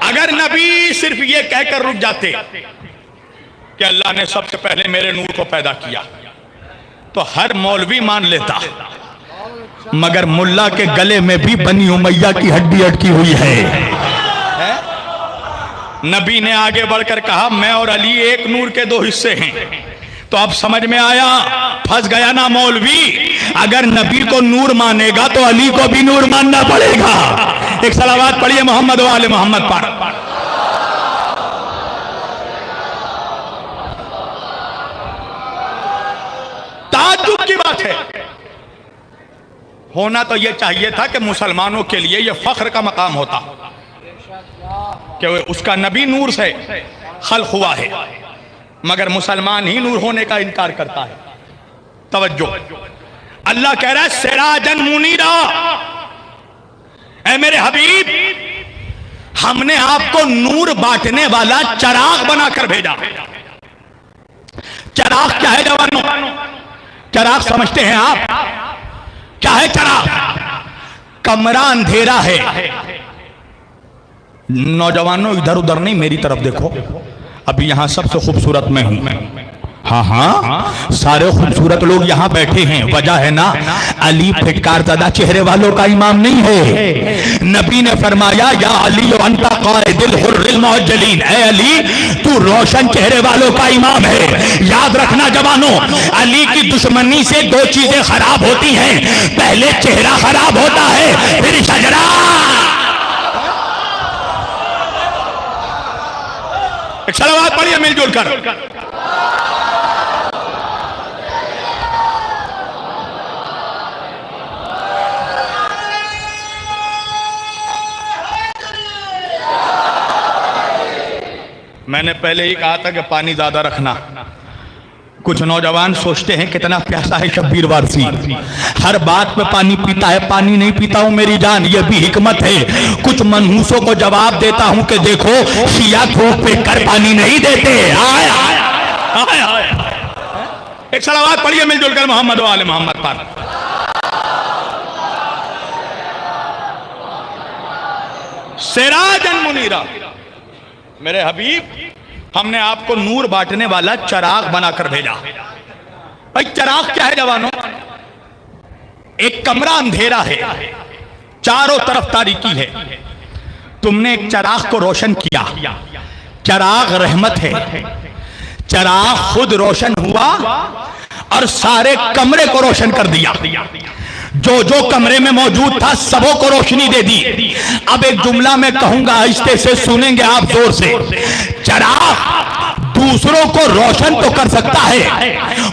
अगर नबी सिर्फ ये कहकर रुक जाते कि अल्लाह ने सबसे पहले मेरे नूर को पैदा किया तो हर मौलवी मान लेता, मगर मुल्ला के गले में भी बनी उमैया की हड्डी अटकी हुई है। नबी ने आगे बढ़कर कहा मैं और अली एक नूर के दो हिस्से हैं। तो अब समझ में आया, फंस गया ना मौलवी। अगर नबी को नूर मानेगा तो अली को भी नूर मानना पड़ेगा। एक सलावत पढ़िए मोहम्मद वाले मोहम्मद पर। ताज्जुब की बात है, होना तो यह चाहिए था कि मुसलमानों के लिए यह फख्र का मकाम होता कि उसका नबी नूर से खल्क हुआ है, मगर मुसलमान ही नूर होने का इनकार करता है। तवज्जो, अल्लाह कह रहा है सिराजन मुनीरा, ऐ मेरे हबीब हमने आपको नूर बांटने वाला चिराग बनाकर भेजा। चिराग क्या है जवानों? चिराग समझते हैं आप? क्या है चिराग? कमरा अंधेरा है। नौजवानों इधर उधर नहीं, मेरी तरफ देखो। अभी यहां सबसे खूबसूरत मैं हूं। हाँ हाँ, सारे खूबसूरत लोग यहाँ बैठे हैं। वजह है ना, अली फिटकार ज़्यादा चेहरे वालों का इमाम नहीं है। नबी ने फरमाया या अली अंता क़ाइदुल हुर्रिल मुअज्जलीन, ऐ अली तू रोशन चेहरे वालों का इमाम है। याद रखना जवानों, अली की दुश्मनी से दो चीजें खराब होती हैं, पहले चेहरा खराब होता है, फिर शजरा। एक सलावत पढ़िए मिलजुल कर। मैंने पहले ही कहा था कि पानी ज्यादा रखना। कुछ नौजवान सोचते हैं कितना प्यासा है शब्बीर वारसी, हर बात पे पानी पीता है। पानी नहीं पीता हूं मेरी जान, ये भी हिकमत है। कुछ मनहूसों को जवाब देता हूं कि देखो शिया धूप पे कर पानी नहीं देते। आए आए आए आए। एक सलावत पढ़िए मिलजुल कर मोहम्मद वाले मोहम्मद पर। सिराजन मुनीरा, मेरे हबीब हमने आपको नूर बांटने वाला चिराग बनाकर भेजा। भाई चिराग क्या है जवानों? एक कमरा अंधेरा है, चारों तरफ तारीकी है, तुमने एक चिराग को रोशन किया। चिराग रहमत है, चिराग खुद रोशन हुआ और सारे कमरे को रोशन कर दिया। जो जो कमरे में मौजूद था सबों को रोशनी दे दी। अब एक जुमला मैं कहूंगा, आहिस्ते से सुनेंगे आप जोर से। चिराग दूसरों को रोशन तो कर सकता है,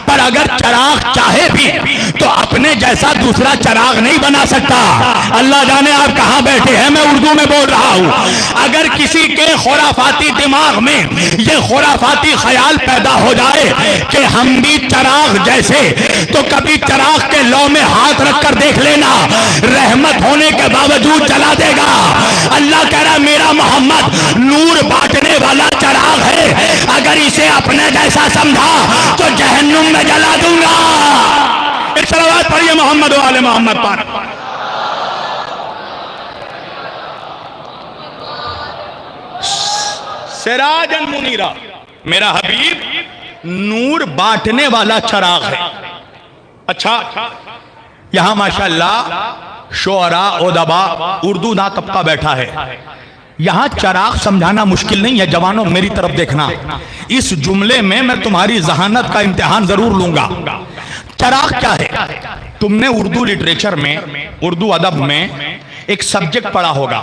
पर अगर चिराग चाहे भी तो अपने जैसा दूसरा चिराग नहीं बना सकता। अल्लाह जाने आप कहां बैठे हैं, मैं उर्दू में बोल रहा हूं। अगर किसी के खुराफाती दिमाग में ये खुराफाती ख्याल पैदा हो जाए कि हम भी चिराग जैसे, तो कभी चिराग के लौ में हाथ रखकर देख लेना, रहमत होने के बावजूद जला देगा। अल्लाह कह रहा मेरा मोहम्मद नूर बांटने वाला चिराग है, अगर इसे अपने जैसा समझा तो जहन्नुम में जला दूंगा। एक सलावत पढ़िए मोहम्मद वाले मोहम्मद पर। सिराजन मुनीरा, मेरा हबीब नूर बांटने वाला चिराग है। अच्छा, यहां माशाअल्लाह शोअरा उदबा उर्दू ना तबका बैठा है। यहां चिराग समझाना मुश्किल नहीं है। जवानों मेरी तरफ देखना, इस जुमले में मैं तुम्हारी जहानत का इम्तिहान जरूर लूंगा। चिराग क्या है? तुमने उर्दू लिटरेचर में, उर्दू अदब में एक सब्जेक्ट पढ़ा होगा,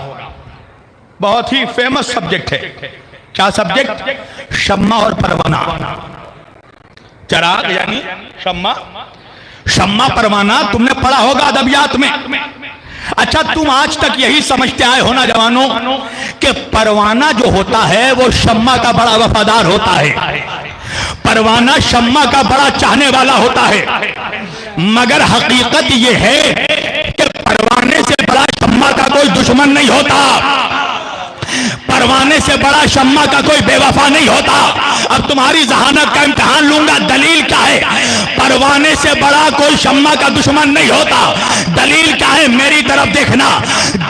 बहुत ही फेमस सब्जेक्ट है। क्या सब्जेक्ट? शम्मा और परवाना। चिराग यानी शम्मा, शम्मा परवाना तुमने पढ़ा होगा अदबियात में। अच्छा, तुम आज तक यही समझते आए हो ना जवानों कि परवाना जो होता है वो शम्मा का बड़ा वफादार होता है, परवाना शम्मा का बड़ा चाहने वाला होता है। मगर हकीकत ये है कि परवाने से बड़ा शम्मा का कोई दुश्मन नहीं होता, परवाने से बड़ा शम्मा का कोई बेवफा नहीं होता। अब तुम्हारी जहानत का इम्तिहान लूंगा, दलील क्या है? परवाने से बड़ा कोई शम्मा का दुश्मन नहीं होता। दलील क्या है? मेरी तरफ देखना,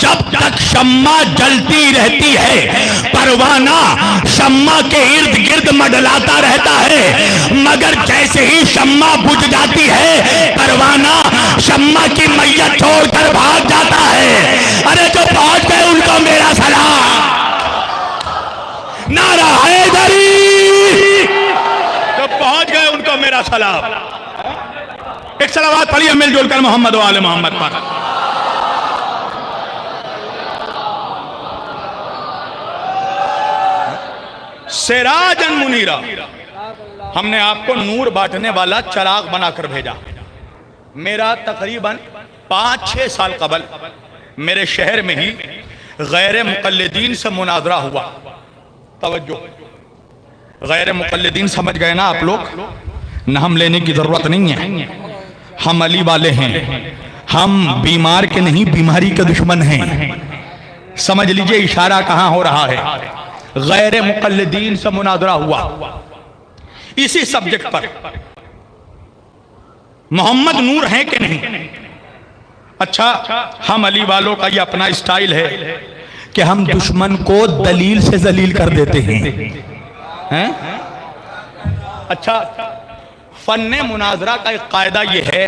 जब तक शम्मा जलती रहती है परवाना शम्मा के इर्द गिर्द मंडलाता रहता है, मगर जैसे ही शम्मा बुझ जाती है परवाना शम्मा की मैयत छोड़कर भाग जाता है। अरे जो पहुंच गए उनको मेरा सलाम, नारा हैदरी, जो पहुंच गए उनको मेरा सलाम। एक सलावत पढ़िए मिलजुल कर मोहम्मद वाले मोहम्मद पर। सिराजन मुनीरा, हमने आपको नूर बांटने वाला चिराग बनाकर भेजा। मेरा तकरीबन 5-6 साल कबल मेरे शहर में ही गैर मुकल्लिदीन से मुनाजरा हुआ। तवज्जो, गैर मुकल्लिदीन समझ गए ना आप लोग? नाम लेने की जरूरत नहीं है, हम अली वाले हैं, हम बीमार के नहीं बीमारी के दुश्मन हैं। समझ लीजिए इशारा कहां हो रहा है। गैर मुकल्लिदीन से मुनाजरा हुआ इसी सब्जेक्ट पर, मोहम्मद नूर है कि नहीं। अच्छा, हम अली वालों का ये अपना स्टाइल है कि हम दुश्मन को दलील से जलील कर देते हैं। अच्छा, फन्ने मुनाजरा का एक कायदा यह है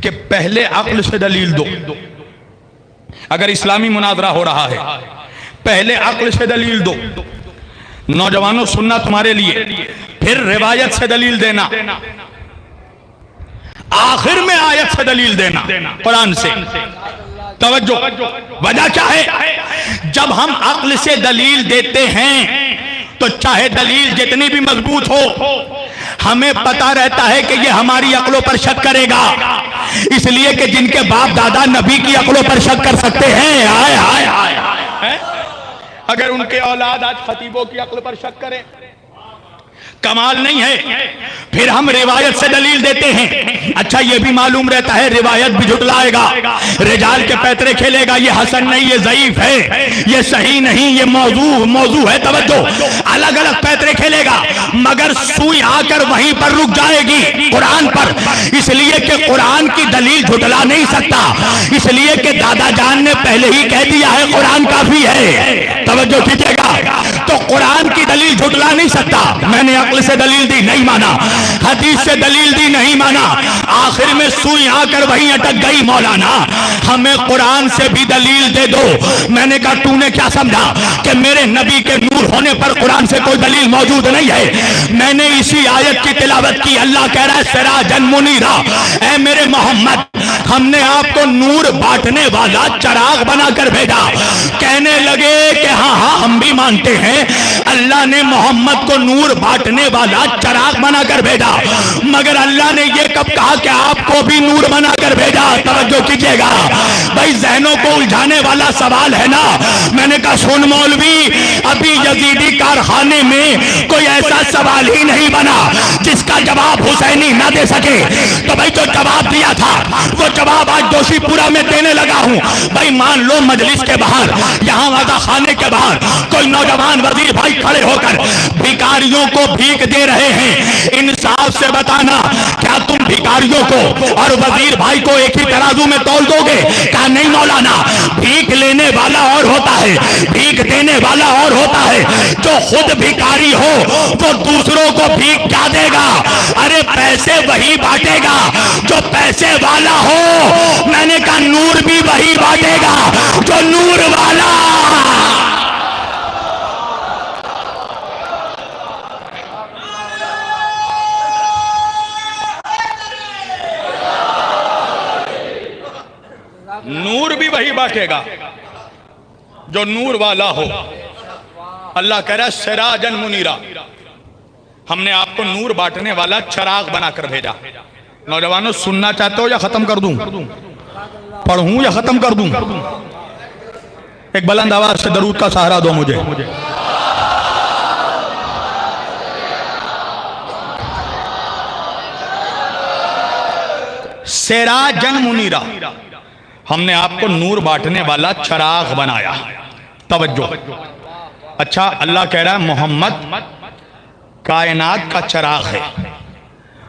कि पहले अक्ल से दलील दो। अगर इस्लामी मुनाजरा हो रहा है पहले अक्ल से दलील दो। नौजवानों सुनना तुम्हारे लिए, फिर रिवायत से दलील देना, आखिर में आयत से दलील देना कुरान से। तवज्जो, वजह क्या है? जब हम अक्ल से दलील देते हैं तो चाहे दलील जितनी भी मजबूत हो, हमें पता रहता है कि ये हमारी अक्लों पर शक करेगा, इसलिए कि जिनके बाप दादा नबी की अक्लों पर शक कर सकते हैं, हाय हाय हाय, अगर उनके औलाद आज खतीबों की अक्ल पर शक करें, कमाल नहीं है। फिर हम रिवायत से दलील देते हैं। अच्छा, ये भी मालूम रहता है रिवायत भी झुटलाएगा, रिजाल के पैतरे खेलेगा, ये हसन नहीं, ये ज़ईफ है, ये सही नहीं, ये मौजू है। तवज्जो, अलग अलग पैतरे खेलेगा, मगर सुई आकर वहीं पर रुक जाएगी कुरान पर, इसलिए कि कुरान की दलील झुटला नहीं सकता, इसलिए कि दादा जान ने पहले ही कह दिया है कुरान काफी है। तवज्जो कीजिएगा, तो कुरान की दलील झुटला नहीं सकता। मैंने अक्ल से दलील दी, नहीं माना, हदीस से दलील दी, नहीं माना, आखिर में सुई आकर वहीं अटक गई। मौलाना हमें कुरान से भी दलील दे दो। मैंने कहा तूने क्या समझा कि मेरे नबी के नूर होने पर कुरान से कोई दलील मौजूद नहीं है? मैंने इसी आयत की तिलावत की। अल्लाह कह रहा है सिराजन मुनीरा, ऐ मेरे मोहम्मद हमने आपको नूर बांटने वाला चराग बनाकर भेजा। कहने लगे कि हाँ हाँ हम भी मानते हैं, अल्लाह ने मोहम्मद को नूर बांटने वाला चराग बनाकर भेजा, मगर अल्लाह ने यह कब कहा कि आपको भी नूर बनाकर भेजा? तवज्जो कीजिएगा भाई, जहनों को उलझाने वाला सवाल है ना। मैंने कहा सुन मौलवी, अभी यजीदी कारखाने में कोई ऐसा सवाल ही नहीं बना जिसका जवाब हुसैनी ना दे सके। तो भाई जो जवाब दिया था वो जवाब आज जोशीपुरा में देने लगा हूं। भाई मान लो मजलिस के बाहर, यहाँ वादा खाने के बाहर कोई नौजवान वजीर भाई खड़े होकर भिखारियों को भीख दे रहे हैं, इंसाफ से बताना क्या तुम भिखारियों को और वजीर भाई को एक ही तराजू में तौल दोगे? क्या नहीं मौलाना, भीख लेने वाला और होता है, भीख देने वाला और होता है। जो खुद भिखारी हो वो दूसरों को भीख क्या देगा? अरे पैसे वही बांटेगा जो पैसे वाला हो। मैंने कहा नूर भी वही बांटेगा जो नूर वाला। नूर भी वही बांटेगा जो नूर वाला हो। अल्लाह कह रहा है सिराजन मुनीरा, हमने आपको नूर बांटने वाला चराग बनाकर भेजा। नौजवानों सुनना चाहते हो या खत्म कर दूं? पढ़ूं या खत्म कर दूं? एक बुलंद आवाज से दरूद का सहारा दो मुझे। सिराजन मुनीरा, हमने आपको नूर बांटने वाला चराग बनाया। तवज्जो। अच्छा, अल्लाह कह रहा है मोहम्मद कायनात का चराग है,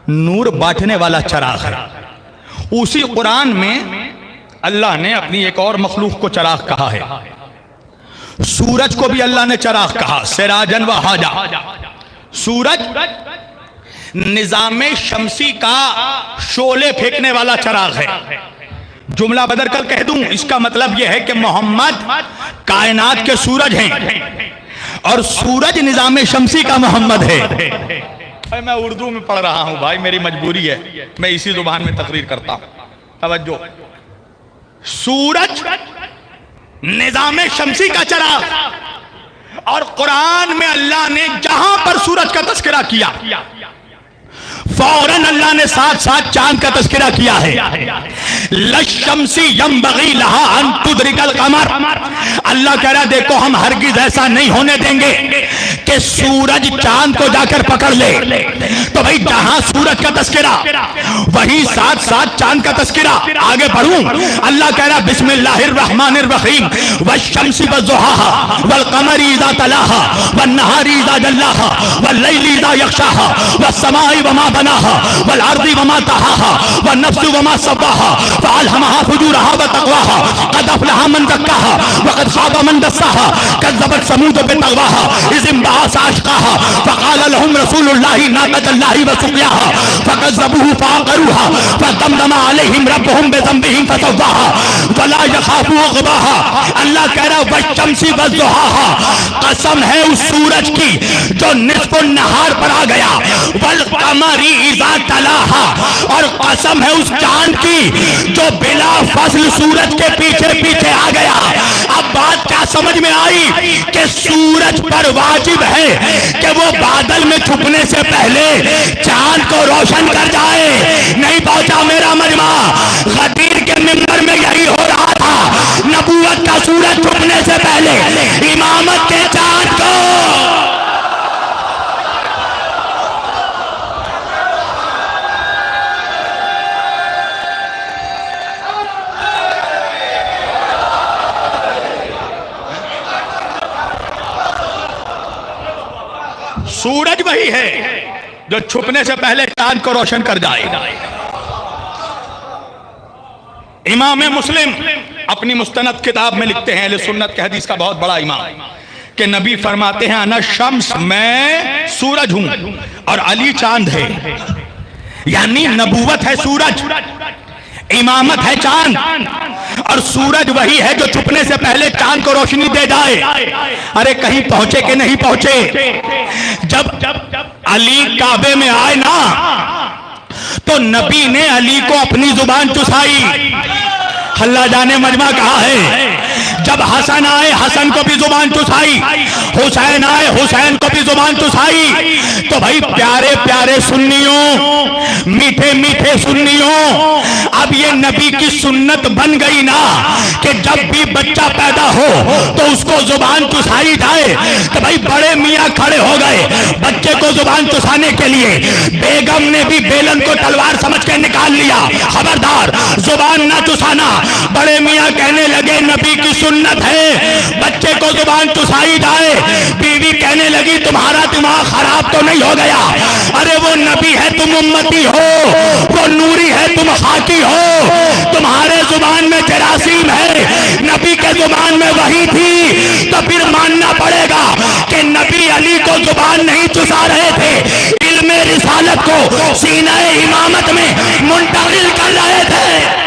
नूर बांटने वाला चराग है। उसी कुरान में अल्लाह ने अपनी एक और मखलूक को चराग कहा है। सूरज को भी अल्लाह ने चराग कहा, सिराजन व हाजा। सूरज निजामे शमसी का शोले फेंकने वाला चराग है। जुमला बदल कर कह दूं, इसका मतलब यह है कि मोहम्मद कायनात के सूरज हैं और सूरज निजामे शमसी का मोहम्मद है। मैं उर्दू में पढ़ रहा हूं भाई, मेरी मजबूरी है, मैं इसी जुबान में तकरीर करता हूं। तवज्जो। सूरज निजामे शमसी का चराग, और कुरान में अल्लाह ने जहां पर सूरज का तस्करा किया फौरन अल्लाह ने साथ साथ चांद का तस्करा किया है। लशमसी यंबगी लहा अन तुदरिकल कमर। अल्लाह कह रहा देखो हम हरगिज ऐसा नहीं होने देंगे कि सूरज चांद को जाकर पकड़ ले। तो भाई जहां सूरज का तस्करा वहीं साथ साथ चांद का तस्करा। आगे बढ़ूं, अल्लाह कह रहा बिस्मिल्लाहिर रहमानिर रहीम वश्शम्सी वज़ुहाहा वल कमरी इज़ा तलाहा वन नहारी इज़ा जल्लाहा वल लैली इज़ा यग़शाहा वस समाई वमा बनाहा वल अर्दी वमा तहाहा वन नफ्सि वमा सव्वाहा फअल्हमहा फुजूरहा व तक़वाहा क़द अफ़लहा मन ज़क्काहा व क़द ख़ाबा मन दस्साहा कज़्ज़बत समूद बितग़वाहा इज़ इंबअस अशक़ाहा फ़क़ाल लहुम रसूलुल्लाहि नाक़तल्लाहि व सुक़याहा फ़कज़्ज़बूहु फ़अक़रूहा फ़दमदम अलैहिम रब्बुहुम बिज़ंबिहिम फ़सव्वाहा व ला यख़ाफ़ु उक़बाहा। अल्लाह कह रहा वश्शम्सी वज़ुहाहा, कसम है उस सूरज की जो निस्फ़ुन नहार पर आ गया, वल कमरी इज़ा तलाहा, और कसम है उस चांद की जो बिला फस्ल सूरज के पीछे पीछे आ गया। अब बात क्या समझ में आई कि सूरज पर वाजिब है कि वो बादल में छुपने से पहले चांद को रोशन कर जाए। नहीं पहुंचा मेरा मजमा। गदीर के मिंबर में यही हो रहा था, नबूवत का सूरज छुपने से पहले इमामत के चांद को। सूरज वही है जो छुपने से पहले चांद को रोशन कर जाए। इमाम मुस्लिम अपनी मुस्तनद किताब में लिखते हैं, अहले सुन्नत के हदीस का बहुत बड़ा इमाम, कि नबी फरमाते हैं अना शम्स, मैं सूरज हूं और अली चांद है। यानी नबूवत है सूरज, इमामत है चांद, और सूरज वही है जो छुपने से पहले चांद को रोशनी दे जाए। अरे कहीं पहुंचे कि नहीं पहुंचे? जब अली काबे में आए ना, तो नबी ने अली को अपनी जुबान चुसाई। अल्लाह जाने मजमा कहा है। जब हसन आए, हसन को भी जुबान चुसाई। हुसैन आए, हुसैन को भी जुबान चुसाई। तो भाई प्यारे प्यारे सुन्नियों, मीठे मीठे सुन्नियों, अब ये नबी की सुन्नत बन गई ना कि जब भी बच्चा पैदा हो तो उसको जुबान चुसाई जाए। तो भाई बड़े मियाँ खड़े हो गए बच्चे को जुबान चुसाने के लिए। बेगम ने भी बेलन को तलवार समझ के निकाल लिया, खबरदार जुबान ना चुसाना। बड़े मियाँ कहने लगे नबी की सुन्नत है बच्चे को जुबान चुसाई जाए। बीवी कहने लगी तुम्हारा दिमाग खराब तो नहीं हो गया? अरे वो नबी है, तुम उम्मती हो, वो नूरी है, तुम खाकी हो। तुम्हारे जुबान में जरासीम है, नबी के जुबान में वही थी। तो फिर मानना पड़ेगा कि नबी अली को जुबान नहीं चुसा रहे थे, इल्मे रिसालत को सीना इमामत में मुंतकिल कर रहे थे।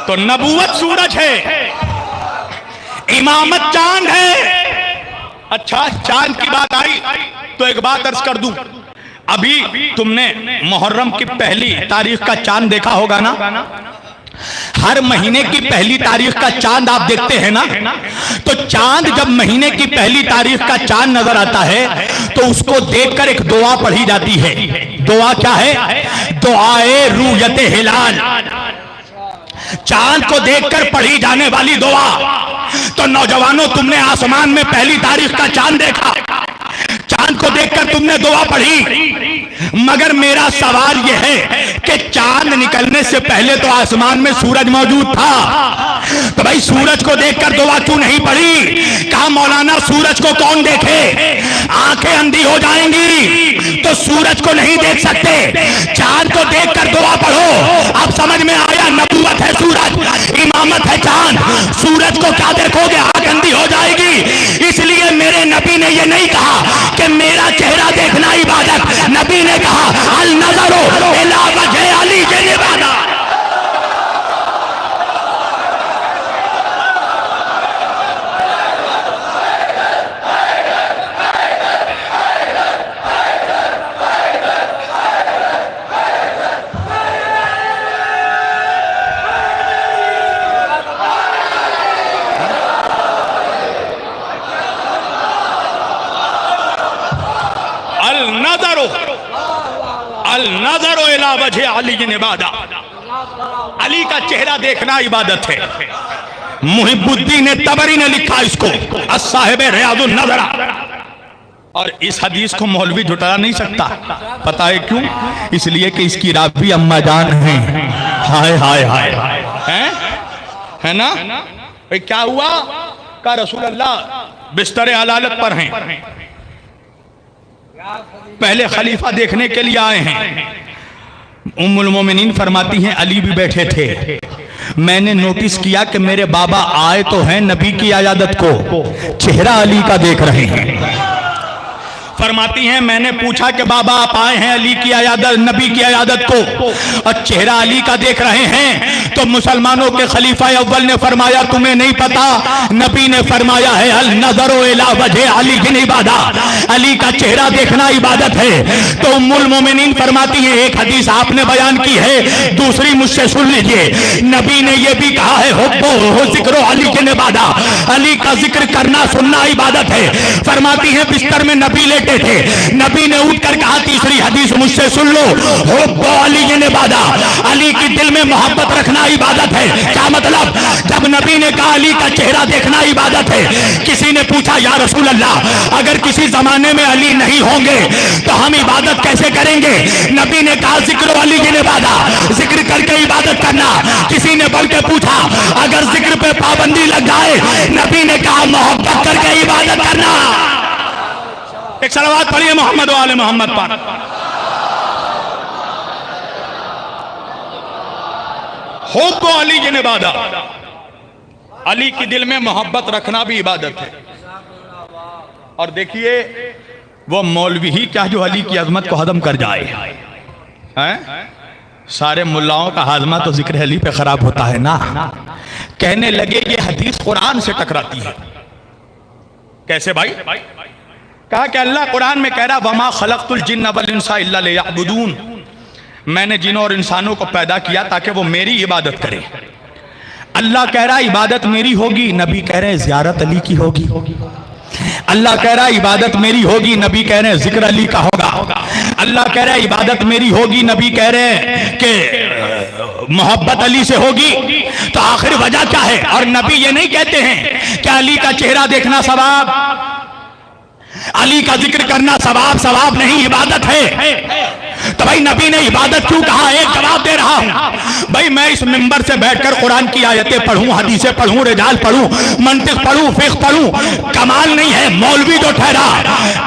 तो नबूवत सूरज है, इमामत चांद है। अच्छा, चांद की बात आई तो एक बात अर्ज कर दूं। अभी तुमने मुहर्रम की पहली तारीख का चांद देखा होगा ना? हर महीने की पहली तारीख का चांद आप देखते हैं ना? तो चांद जब महीने की पहली तारीख का चांद नजर आता है तो उसको देखकर एक दुआ पढ़ी जाती है। दुआ क्या है? दुआए रूयते हिलाल। चांद को देखकर पढ़ी जाने वाली दुआ। तो नौजवानों, तुमने आसमान में पहली तारीख का चांद देखा, चांद को देखकर तुमने दुआ पढ़ी, मगर मेरा सवाल यह है कि चांद निकलने से पहले तो आसमान में सूरज मौजूद था। तो भाई सूरज को देखकर दुआ क्यों नहीं पढ़ी? कहा मौलाना सूरज को कौन देखे, आंखें अंधी हो जाएंगी तो सूरज को नहीं देख सकते। चांद को देखकर दुआ पढ़ो। अब समझ में आया, नबूवत है सूरज, इमामत है चांद। सूरज को क्या देखोगे, आंख अंधी हो जाएगी। इसलिए मेरे नबी ने यह नहीं कहा कि मेरा चेहरा देखना इबादत, नबी ने कहा अल नज़रो इला वजह अली के इबादत। अल नज़रो इला वजह अली की इबादत, अली का चेहरा देखना इबादत है। मुहिबुद्दीन तबरी ने लिखा इसको अस्साहिब रियाजुन नज़रा। और इस हदीस को मौलवी झुठला नहीं सकता। पता है क्यों? इसलिए कि इसकी रावी अम्मा जान है। हाय हाय हाय है ना? क्या हुआ? का रसूल अल्लाह बिस्तर अलालत पर हैं, पहले खलीफा देखने के लिए आए हैं। उम्मुल मोमिनीन फरमाती हैं अली भी बैठे थे। मैंने नोटिस किया कि मेरे बाबा आए तो हैं नबी की इयादत को, चेहरा अली का देख रहे हैं। फरमाती हैं मैंने पूछा कि बाबा आप आए हैं अली की इयादत, नबी की इयादत को, और चेहरा अली का देख रहे हैं। तो मुसलमानों के खलीफा अव्वल ने फरमाया तुम्हें नहीं पता, नबी ने फरमाया है अल नज़रो इला वजह अली की इबादत, अली का चेहरा देखना इबादत है। तो उम्मुल मोमिनीन फरमाती है एक हदीस आपने बयान की है, दूसरी मुझसे सुन लीजिए। नबी ने यह भी कहा है हुब्बो जिक्रो अली की इबादत, अली का जिक्र करना सुनना इबादत है। फरमाती है बिस्तर में नबी लेटे लेटे थे, नबी ने उठकर कहा, तीसरी हदीस मुझसे सुन लो, हुब्बु अली इबादत, अली की दिल में मोहब्बत रखना इबादत है। क्या मतलब? जब नबी ने कहा अली का चेहरा देखना इबादत है, किसी ने पूछा या रसूल अल्लाह, अगर किसी जमाने में अली नहीं होंगे तो हम इबादत कैसे करेंगे? नबी ने कहा जिक्र अली इबादत, जिक्र करके इबादत करना। किसी ने बढ़ के पूछा अगर जिक्र पे पाबंदी लग जाए, नबी ने कहा मोहब्बत करके इबादत करना। एक सलावत पढ़िए मोहम्मद व आले मोहम्मद पर। हुब्बु अली इबादत, अली की दिल में मोहब्बत रखना भी इबादत है। और देखिए वो मौलवी ही क्या जो अली की अजमत को हदम कर जाए हैं? सारे मुल्लाओं का हाजमा तो जिक्र अली पे खराब होता है ना। कहने लगे ये हदीस कुरान से टकराती है। कैसे भाई? कहा कि अल्लाह कुरान में कह रहा वमा खलक़तुल जिन्न वल इंसा इल्ला लियअबुदून, मैंने जिनों और इंसानों को पैदा किया ताकि वो मेरी इबादत करें। अल्लाह कह रहा इबादत मेरी होगी, नबी कह रहे हैं ज़ियारत अली की होगी। अल्लाह कह रहा है इबादत मेरी होगी, नबी कह रहे हैं जिक्र अली का होगा। अल्लाह कह रहा है इबादत मेरी होगी, नबी कह रहे हैं कि मोहब्बत अली से होगी। तो आखिर वजह क्या है? और नबी ये नहीं कहते हैं कि अली का चेहरा देखना सवाब, अली का जिक्र करना सवाब, सवाब नहीं इबादत है। तो भाई नबी ने इबादत क्यों कहा? एक जवाब दे रहा हूं भाई, मैं इस मिंबर से बैठकर कुरान की आयतें पढ़ूं, हदीसें पढ़ूं, रिजाल पढ़ूं, मंतिक पढ़ूं, फिक्ह पढ़ूं, कमाल नहीं है। मौलवी तो ठहरा,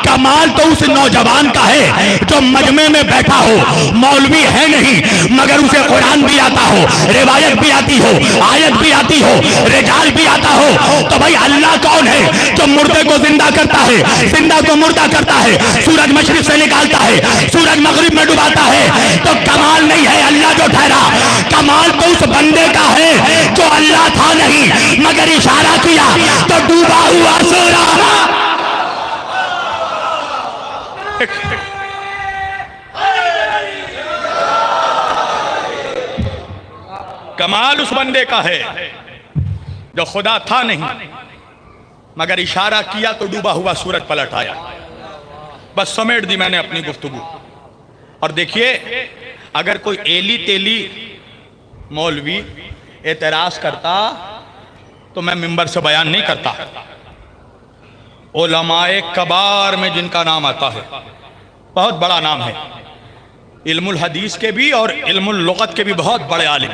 कमाल तो उस नौजवान का है जो मजमे में बैठा हो, मौलवी है नहीं मगर उसे कुरान भी आता हो, रिवायत भी आती हो, आयत भी आती हो, रिजाल भी आता हो। तो भाई अल्लाह कौन है? जो मुर्दे को जिंदा करता है, जिंदा को मुर्दा करता है, सूरज मशरिक से निकालता है, सूरज मगरिब में डुबाता है। तो कमाल नहीं है अल्लाह जो ठहरा, कमाल तो उस बंदे का है जो अल्लाह था नहीं मगर इशारा किया तो डूबा हुआ सूरज। कमाल उस बंदे का है जो खुदा था नहीं मगर इशारा किया तो डूबा हुआ सूरज पलट आया। बस समेट दी मैंने अपनी गुफ्तगू। और देखिए अगर कोई एली तेली मौलवी एतराज करता तो मैं मिंबर से बयान नहीं करता। उलमाए कबार में जिनका नाम आता है, बहुत बड़ा नाम है, इल्मुल हदीस के भी और इल्मुल लुगत के भी बहुत बड़े आलिम,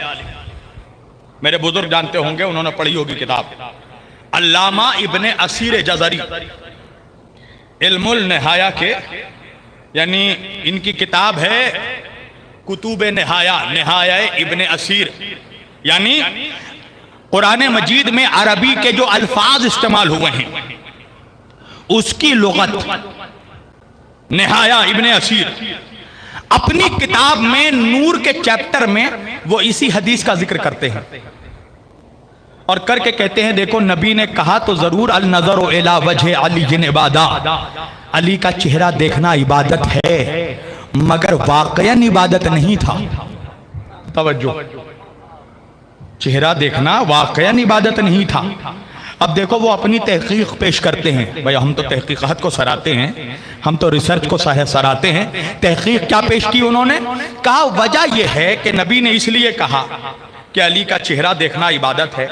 मेरे बुजुर्ग जानते होंगे, उन्होंने पढ़ी होगी किताब अल्लामा इब्ने असीर जज़री, इल्मुल निहाया के, यानी इनकी किताब है कुतुब निहाया, निहाया इब्ने असीर, यानी कुरान मजीद में अरबी के जो अल्फाज इस्तेमाल हुए हैं उसकी लुगत। निहाया इब्ने असीर अपनी किताब में नूर के चैप्टर में वो इसी हदीस का जिक्र करते हैं और करके कहते हैं देखो नबी ने कहा तो जरूर अल नजर इला वजह अली जिन इबादत, अली का चेहरा देखना इबादत है मगर वाकईन इबादत नहीं था। तवज्जो, चेहरा देखना वाकईन इबादत नहीं था। अब देखो वो अपनी तहकीक पेश करते हैं, भाई हम तो तहकीकात को सराहते हैं, हम तो रिसर्च को सराहते हैं। तहकीक क्या पेश की उन्होंने? कहा वजह यह है कि नबी ने इसलिए कहा कि अली का चेहरा देखना इबादत है।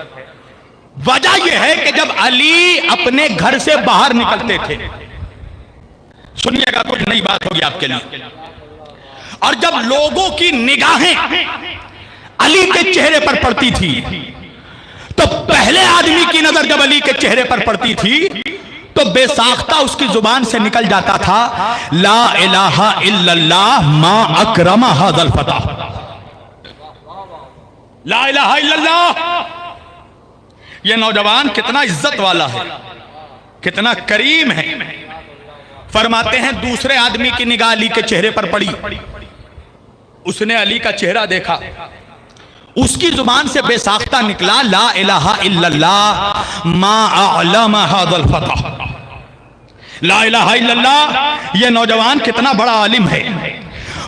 वजह यह है कि जब अली अपने घर से बाहर निकलते थे, सुनिएगा कुछ नई बात होगी आपके लिए, और जब लोगों की निगाहें अली के चेहरे पर पड़ती थी तो पहले आदमी की नजर जब अली के चेहरे पर पड़ती थी तो बेसाख्ता उसकी जुबान से निकल जाता था ला इलाहा इल्लल्लाह मा अकरमा हाज़ल फता, ला इलाहा इल्लल्लाह। ये नौजवान कितना इज्जत वाला है, कितना करीम है। फरमाते हैं दूसरे आदमी की निगाह अली के चेहरे पर पड़ी, उसने अली का चेहरा देखा, उसकी जुबान से बेसाख्ता निकला ला इलाहा इल्लल्लाह मा अअलमा हाज़ल फता, ला इलाहा इल्लल्लाह। ये नौजवान कितना बड़ा आलिम है।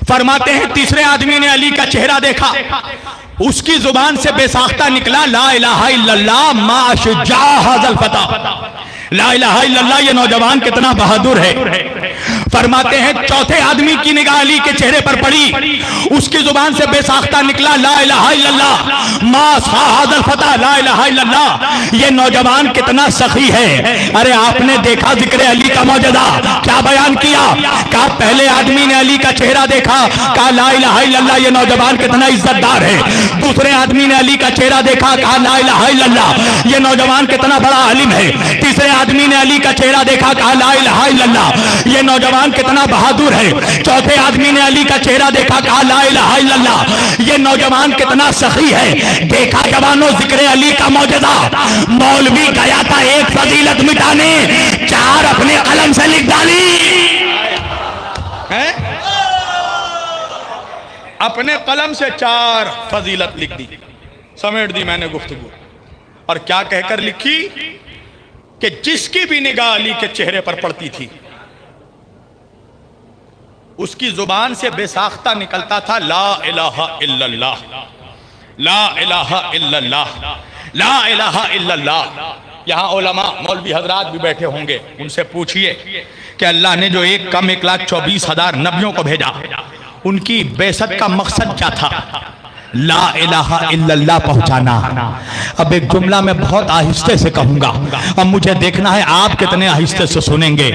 फरमाते हैं तीसरे आदमी ने अली का चेहरा देखा, उसकी जुबान से बेसाख्ता निकला ला इलाहा इल्लल्लाह मा शुजा हाज़ल फता, ला इलाहा इल्लल्लाह। ये नौजवान कितना बहादुर है। फरमाते हैं चौथे आदमी की निगाह अली के चेहरे पर पड़ी, उसकी जुबान से बेसाख्ता निकला ला इलाहा इल्लल्लाह मा साहदल फता ला इलाहा इल्लल्लाह। ये नौजवान कितना सखी है। अरे आपने देखा जिक्र अली का मौजूदा क्या बयान किया। कहा पहले आदमी ने अली का चेहरा देखा, कहा ला इलाहा इल्लल्लाह, ये नौजवान कितना इज्जतदार है। दूसरे आदमी ने अली का चेहरा देखा, कहा ला इलाहा इल्लल्लाह, ये नौजवान कितना बड़ा आलिम है। तीसरे आदमी ने अली का चेहरा देखा, कहा ला इलाहा इल्लल्लाह, ये नौजवान कितना बहादुर है। चौथे आदमी ने अली का चेहरा देखा, कहा ला इलाहा इल्लल्लाह, ये नौजवान कितना सखी है। देखा जवानों जिक्र अली का मौजूदा। मौलवी गया था एक फजीलत मिटाने, चार अपने कलम से लिख डाली है? अपने कलम से चार फजीलत लिख दी, समेट दी मैंने गुफ्तगू। और क्या कहकर लिखी कि जिसकी भी निगाह अली के चेहरे पर पड़ती थी उसकी जुबान से बेसाख्ता निकलता था ला इलाहा इल्लल्लाह, ला इलाहा इल्लल्लाह, ला इलाहा इल्लल्लाह। यहां उलमा मौलवी हजरात भी बैठे होंगे, उनसे पूछिए कि अल्लाह ने जो 1,24,000 नबियों को भेजा, उनकी बेसत का मकसद क्या था? ला इलाहा इल्लल्लाह पहुंचाना। अब एक जुमला मैं बहुत आहिस्ते से कहूंगा, अब मुझे देखना है आप कितने आहिस्ते से सुनेंगे।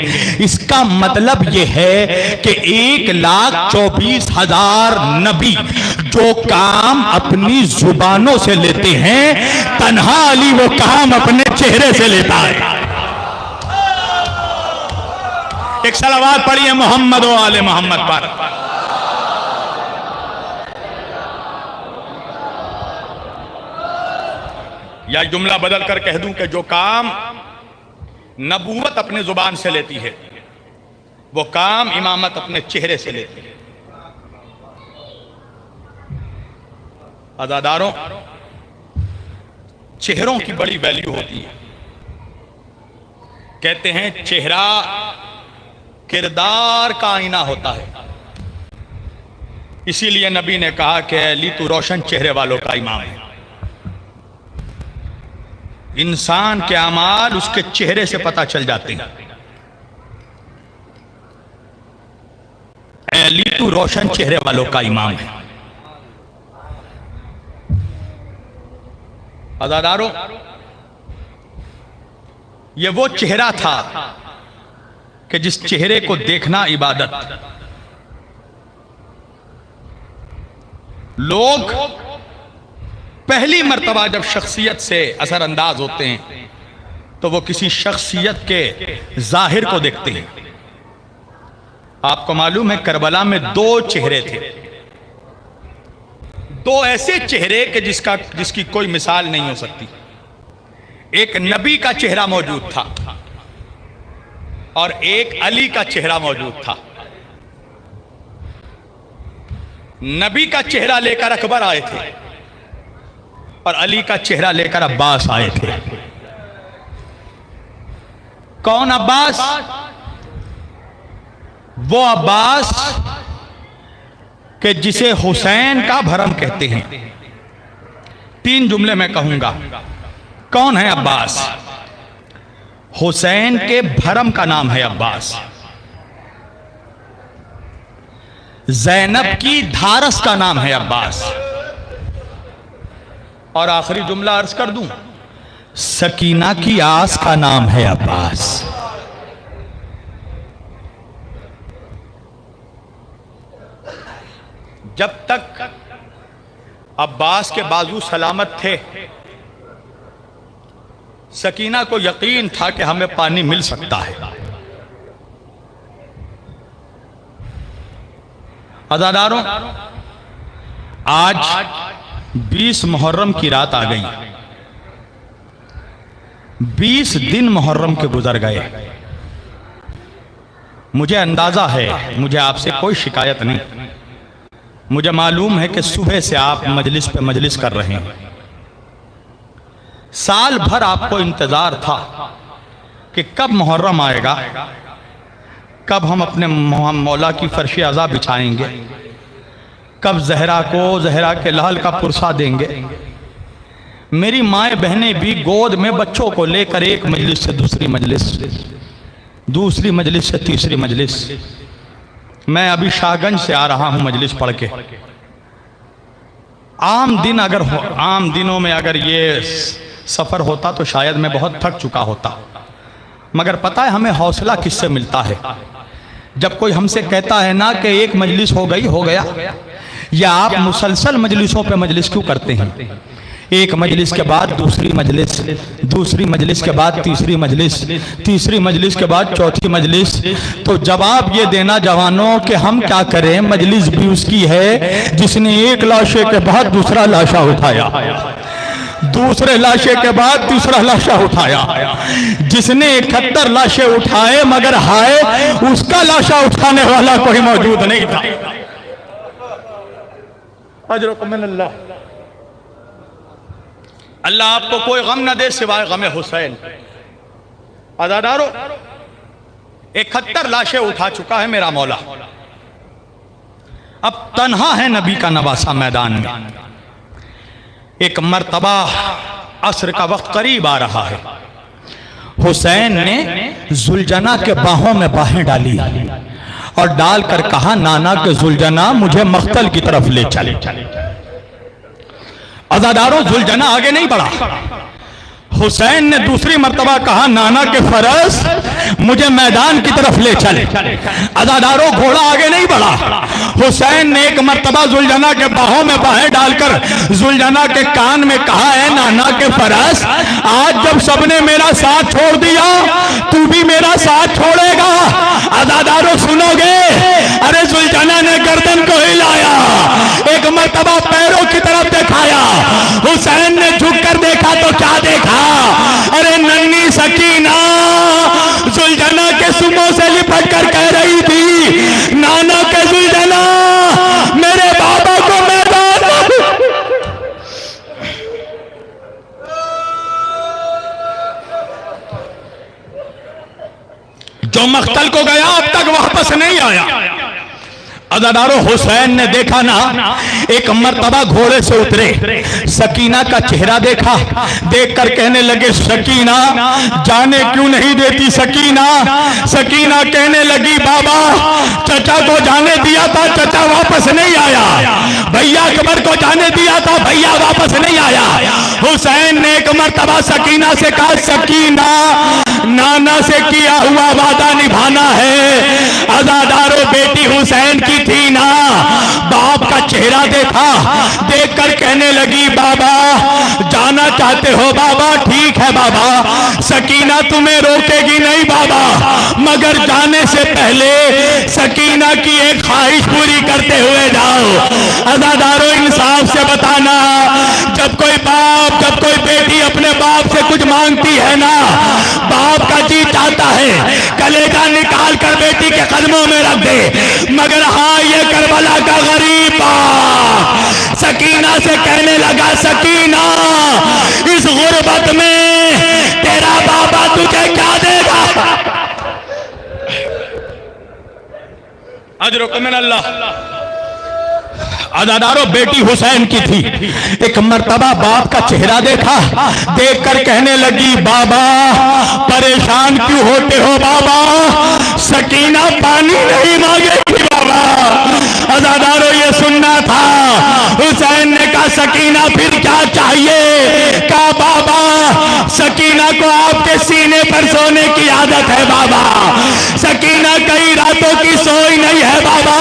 इसका मतलब यह है कि 1,24,000 नबी जो काम अपनी जुबानों से लेते हैं, तन्हा अली वो काम अपने चेहरे से लेता है। एक सलावत पढ़िए मोहम्मद व आले मोहम्मद पर। या जुमला बदल कर कह दूं कि जो काम नबूवत अपने जुबान से लेती है, वो काम इमामत अपने चेहरे से लेती है। अज़ादारों, चेहरों की बड़ी वैल्यू होती है। कहते हैं चेहरा किरदार का आईना होता है। इसीलिए नबी ने कहा कि अली तू रोशन चेहरे वालों का इमाम है। इंसान के अमाल उसके चेहरे से पता चल जाते हैं। अली तू रोशन चेहरे वालों का इमाम है। अज़ादारों, ये वो चेहरा था कि जिस चेहरे को देखना इबादत। लोग पहली मर्तबा जब शख्सियत से असरअंदाज होते हैं तो वो किसी शख्सियत के जाहिर को देखते हैं। आपको मालूम है करबला में 2 चेहरे थे, 2 ऐसे चेहरे कि जिसकी कोई मिसाल नहीं हो सकती। एक नबी का चेहरा मौजूद था और एक अली का चेहरा मौजूद था। नबी का चेहरा लेकर अकबर आए थे और अली का चेहरा लेकर अब्बास आए थे। कौन अब्बास? वो अब्बास कि जिसे हुसैन का भरम कहते हैं। 3 जुमले में कहूंगा। कौन है अब्बास? हुसैन के भरम का नाम है अब्बास। ज़ैनब की धारस का नाम है अब्बास। और आखिरी जुमला अर्ज कर दूं, सकीना की आस का नाम है अब्बास। जब तक अब्बास के बाजू सलामत थे, सकीना को यकीन था कि हमें पानी मिल सकता है। अज़ादारों, आज 20 मुहर्रम की रात आ गई। 20 दिन मुहर्रम के गुजर गए। मुझे अंदाजा है, मुझे आपसे कोई शिकायत नहीं। मुझे मालूम है कि सुबह से आप मजलिस पे मजलिस कर रहे हैं। साल भर आपको इंतजार था कि कब मुहर्रम आएगा, कब हम अपने मौला की फर्श अज़ा बिछाएंगे, कब जहरा के लाल का पुरसा देंगे। मेरी माए बहनें भी गोद में बच्चों को लेकर एक मजलिस से दूसरी मजलिस, दूसरी मजलिस से तीसरी मजलिस, मैं अभी शाहगंज से आ रहा हूं मजलिस पढ़ के। आम दिनों में अगर ये सफ़र होता तो शायद मैं बहुत थक चुका होता, मगर पता है हमें हौसला किससे मिलता है? जब कोई हमसे कहता है ना कि एक मजलिस हो गई हो गया, या आप मुसलसल मजलिसों पे मजलिस क्यों करते हैं? एक मजलिस के बाद दूसरी मजलिस, दूसरी मजलिस के बाद तीसरी मजलिस, तीसरी मजलिस के बाद चौथी मजलिस। तो जवाब ये देना जवानों कि हम क्या करें, मजलिस भी उसकी है जिसने एक लाशे के बाद दूसरा लाशा उठाया, दूसरे लाशे के बाद तीसरा लाशा उठाया, जिसने 71 लाशें उठाए मगर हाय उसका लाशा उठाने वाला कोई मौजूद नहीं था। अजरुकुम मिनल्लाह। अल्लाह आपको कोई गम न दे सिवाय गमे हुसैन। अज़ादारो 71 लाशें उठा चुका है मेरा मौला, अब तन्हा है नबी का नवासा मैदान में। एक मर्तबा असर का वक्त करीब आ रहा है, हुसैन ने जुलजना के बाहों में बाहें डाली और डालकर कहा, नाना के जुलजना मुझे मख्तल की तरफ ले चले। अज़ादारों जुलजना आगे नहीं बढ़ा। हुसैन ने दूसरी मर्तबा कहा, नाना के फरस मुझे मैदान की तरफ ले चले। अज़ादारों घोड़ा आगे नहीं बढ़ा। हुसैन ने एक मर्तबा जुलजना के बाहों में बाहें डालकर जुलजना के कान में कहा, है नाना के फरस, आज जब सबने मेरा साथ छोड़ दिया तू भी मेरा साथ छोड़ेगा। अज़ादारों सुनोगे? अरे जुलजना ने गर्दन को हिलाया, एक मर्तबा पैरों की तरफ दिखाया। हुसैन ने झुक कर देखा तो क्या देखा? अरे नन्ही सकीना जुलजना के सुमों से लिपट कर कह रही थी, नाना के जुलजना मेरे बाबा को मैदान। जो मख्तल को गया अब तक वापस नहीं आया। अज़ादारों हुसैन ने देखा ना, एक मर्तबा घोड़े से उतरे, सकीना का चेहरा देखा, देखकर कहने लगे, सकीना जाने क्यों नहीं देती? सकीना सकीना कहने लगी, बाबा चचा को जाने दिया था, चचा वापस नहीं आया। भैया अकबर को जाने दिया था, भैया वापस नहीं आया। हुसैन ने एक मर्तबा सकीना से कहा, सकीना नाना से किया हुआ वादा निभाना है। अज़ादारों बेटी हुसैन की थी ना, बाप का चेहरा देखा, देखकर कहने लगी, बाबा जाना चाहते हो? बाबा ठीक है बाबा, सकीना तुम्हें रोकेगी नहीं बाबा, मगर जाने से पहले सकीना की एक ख्वाहिश पूरी करते हुए जाओ। अज़ादारों इंसाफ से बताना, जब कोई बाप, जब कोई बेटी अपने बाप से कुछ मांगती है ना, बाप का जी चाहता है कलेजा निकाल कर बेटी के कदमों में रख दे, मगर हाँ ये करबला का गरीब सकीना से कहने लगा, सकीना इस गुर्बत में तेरा बाबा तुझे क्या देगा? अजरुकुम मिनल्लाह। अज़ादारों बेटी हुसैन की थी, एक मर्तबा बाप का चेहरा देखा, देखकर कहने लगी, बाबा परेशान क्यों होते हो बाबा? सकीना पानी नहीं मांगेगी बाबा। अज़ादारों ये सुनना था। हुसैन ने कहा, सकीना फिर क्या चाहिए? कहा, बाबा सकीना को आपके सीने पर सोने की आदत है बाबा, सकीना कई रातों की सोई नहीं है बाबा,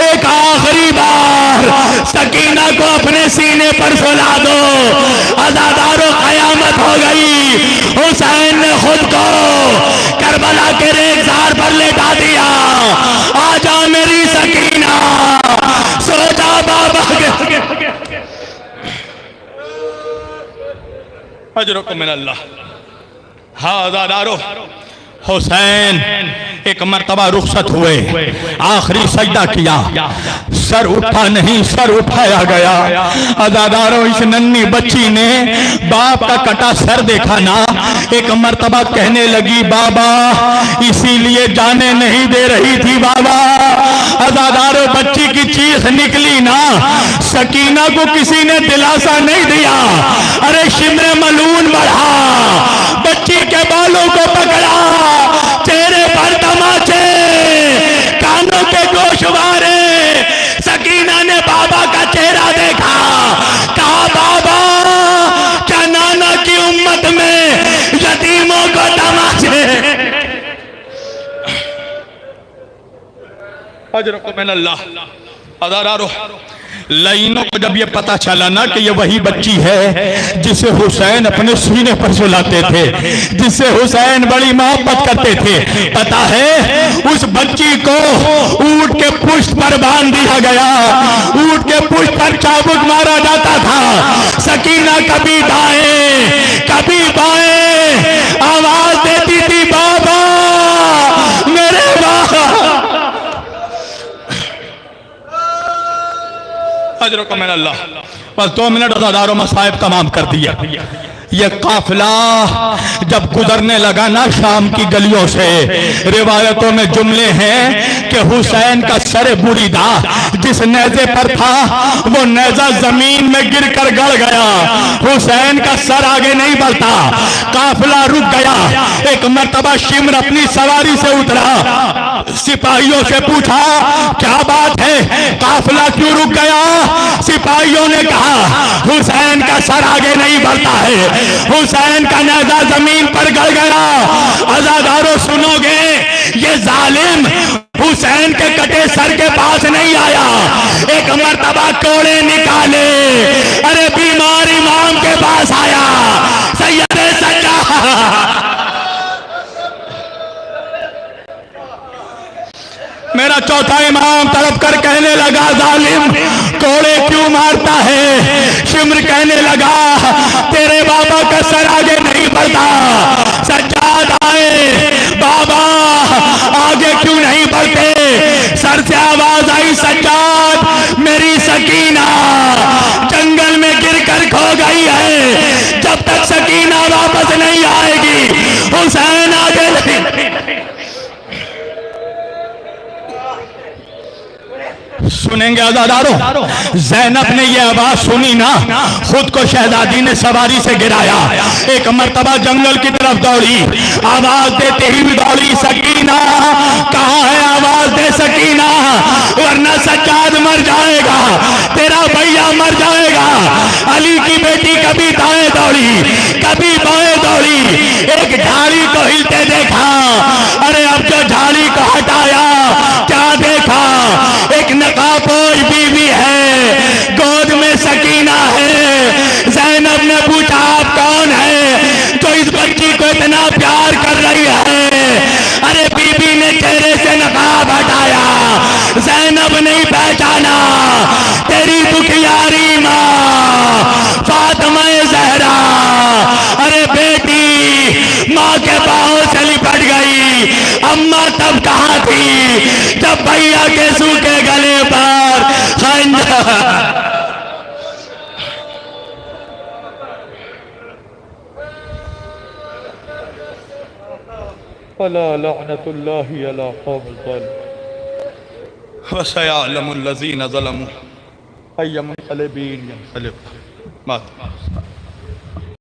एक आखिरी बार सकीना को अपने सीने पर सुला दो। अज़ादारों कयामत हो गई। हुसैन ने खुद को करबला के रेगिस्तान पर लेटा दिया। आजा मेरी सकीना, सो जा बाबा के। अजरुकुम मिनल्लाह। हाँ अज़ादारों, हुसैन एक मर्तबा रुखसत हुए, आखिरी सजदा किया, सर उठा नहीं, सर उठाया गया। अज़ादारों इस नन्ही बच्ची ने बाप का कटा सर देखा ना, एक मर्तबा कहने लगी, बाबा इसीलिए जाने नहीं दे रही थी बाबा। अज़ादारों बच्ची की चीख निकली ना, सकीना को किसी ने दिलासा नहीं दिया। अरे शिमरे मलून बढ़ा, बच्ची के बालों को पकड़ा, चेहरे पर तमाचे, कानों के गोश लईनों को तमाचे। लईनों को जब ये पता चला ना कि ये वही बच्ची है जिसे हुसैन अपने सीने पर सुलाते थे, जिससे हुसैन बड़ी मोहब्बत करते थे, पता है उस बच्ची को ऊंट के पुष्ट पर बांध दिया गया, ऊंट के पुष्ट पर चाबुक मारा जाता था। सकीना कभी दाएं कभी बाएं आवाज देती थी, बाबा मेरे बाबा। अजर को मैंने अल्लाह बस 2 मिनट हजारों मसाइब तमाम कर दिया। ये काफिला जब गुजरने लगा ना शाम की गलियों से, रिवायतों में जुमले हैं कि हुसैन का सर बुरीदा जिस नेज़े पर था वो नेज़ा जमीन में गिरकर गड़ गया। हुसैन का सर आगे नहीं बढ़ता, काफिला रुक गया। एक मर्तबा शिम्र अपनी सवारी से उतरा, सिपाहियों से पूछा क्या बात है, काफिला क्यों रुक गया? सिपाहियों ने कहा हुसैन का सर आगे नहीं बढ़ता है, हुसैन का नेज़ा जमीन पर गड़ गया। अज़ादारों सुनोगे, ये जालिम हुसैन के कटे सर के पास नहीं आया, एक मर्तबा कोड़े निकाले, अरे बीमार इमाम के पास आया। सैयद सज्जाद मेरा चौथा इमाम तड़प कर कहने लगा, जालिम कोड़े क्यों मारता है? शिम्र कहने लगा, तेरे बाबा का सर आगे नहीं बढ़ता। सज्जाद आए, बाबा आगे क्यों नहीं बढ़ते? सर से आवाज आई, सज्जाद मेरी सकीना जंगल में गिरकर खो गई है, जब तक सकीना वापस नहीं आएगी हुसैन आगे नहीं। सुनेंगे आजादारों, ज़ैनब ने यह आवाज सुनी ना, खुद को शहजादी ने सवारी से गिराया, एक मर्तबा जंगल की तरफ दौड़ी, आवाज देते ही दौड़ी, सकीना कहाँ है? आवाज दे सकीना, वरना सज्जाद मर जाएगा, तेरा भैया मर जाएगा। अली की बेटी कभी दाएं दौड़ी कभी बाएं दौड़ी, एक झाड़ी को हिलते देखा, अरे अब जो झाड़ी को हटाया क्या देखा? एक नकाबपोश बीवी है, गोद में सकीना है। ज़ैनब ने पूछा आप कौन है जो इस बच्ची को इतना प्यार कर रही है? अरे बीबी ने चेहरे से नकाब हटाया, ज़ैनब नहीं पहचाना, तेरी दुखियारी माँ फातिमा ज़हरा। अरे बेटी माँ के बाहों से लिपट गई। अम्मा तब कहाँ थी जब भैया के सूखे गले पर खंजर। अला लअनतुल्लाहि अला कौमिल ज़ालिमीन व सयअलमुल लज़ीना ज़लमू अय्युम मुनक़लिबिन यन्क़लिब।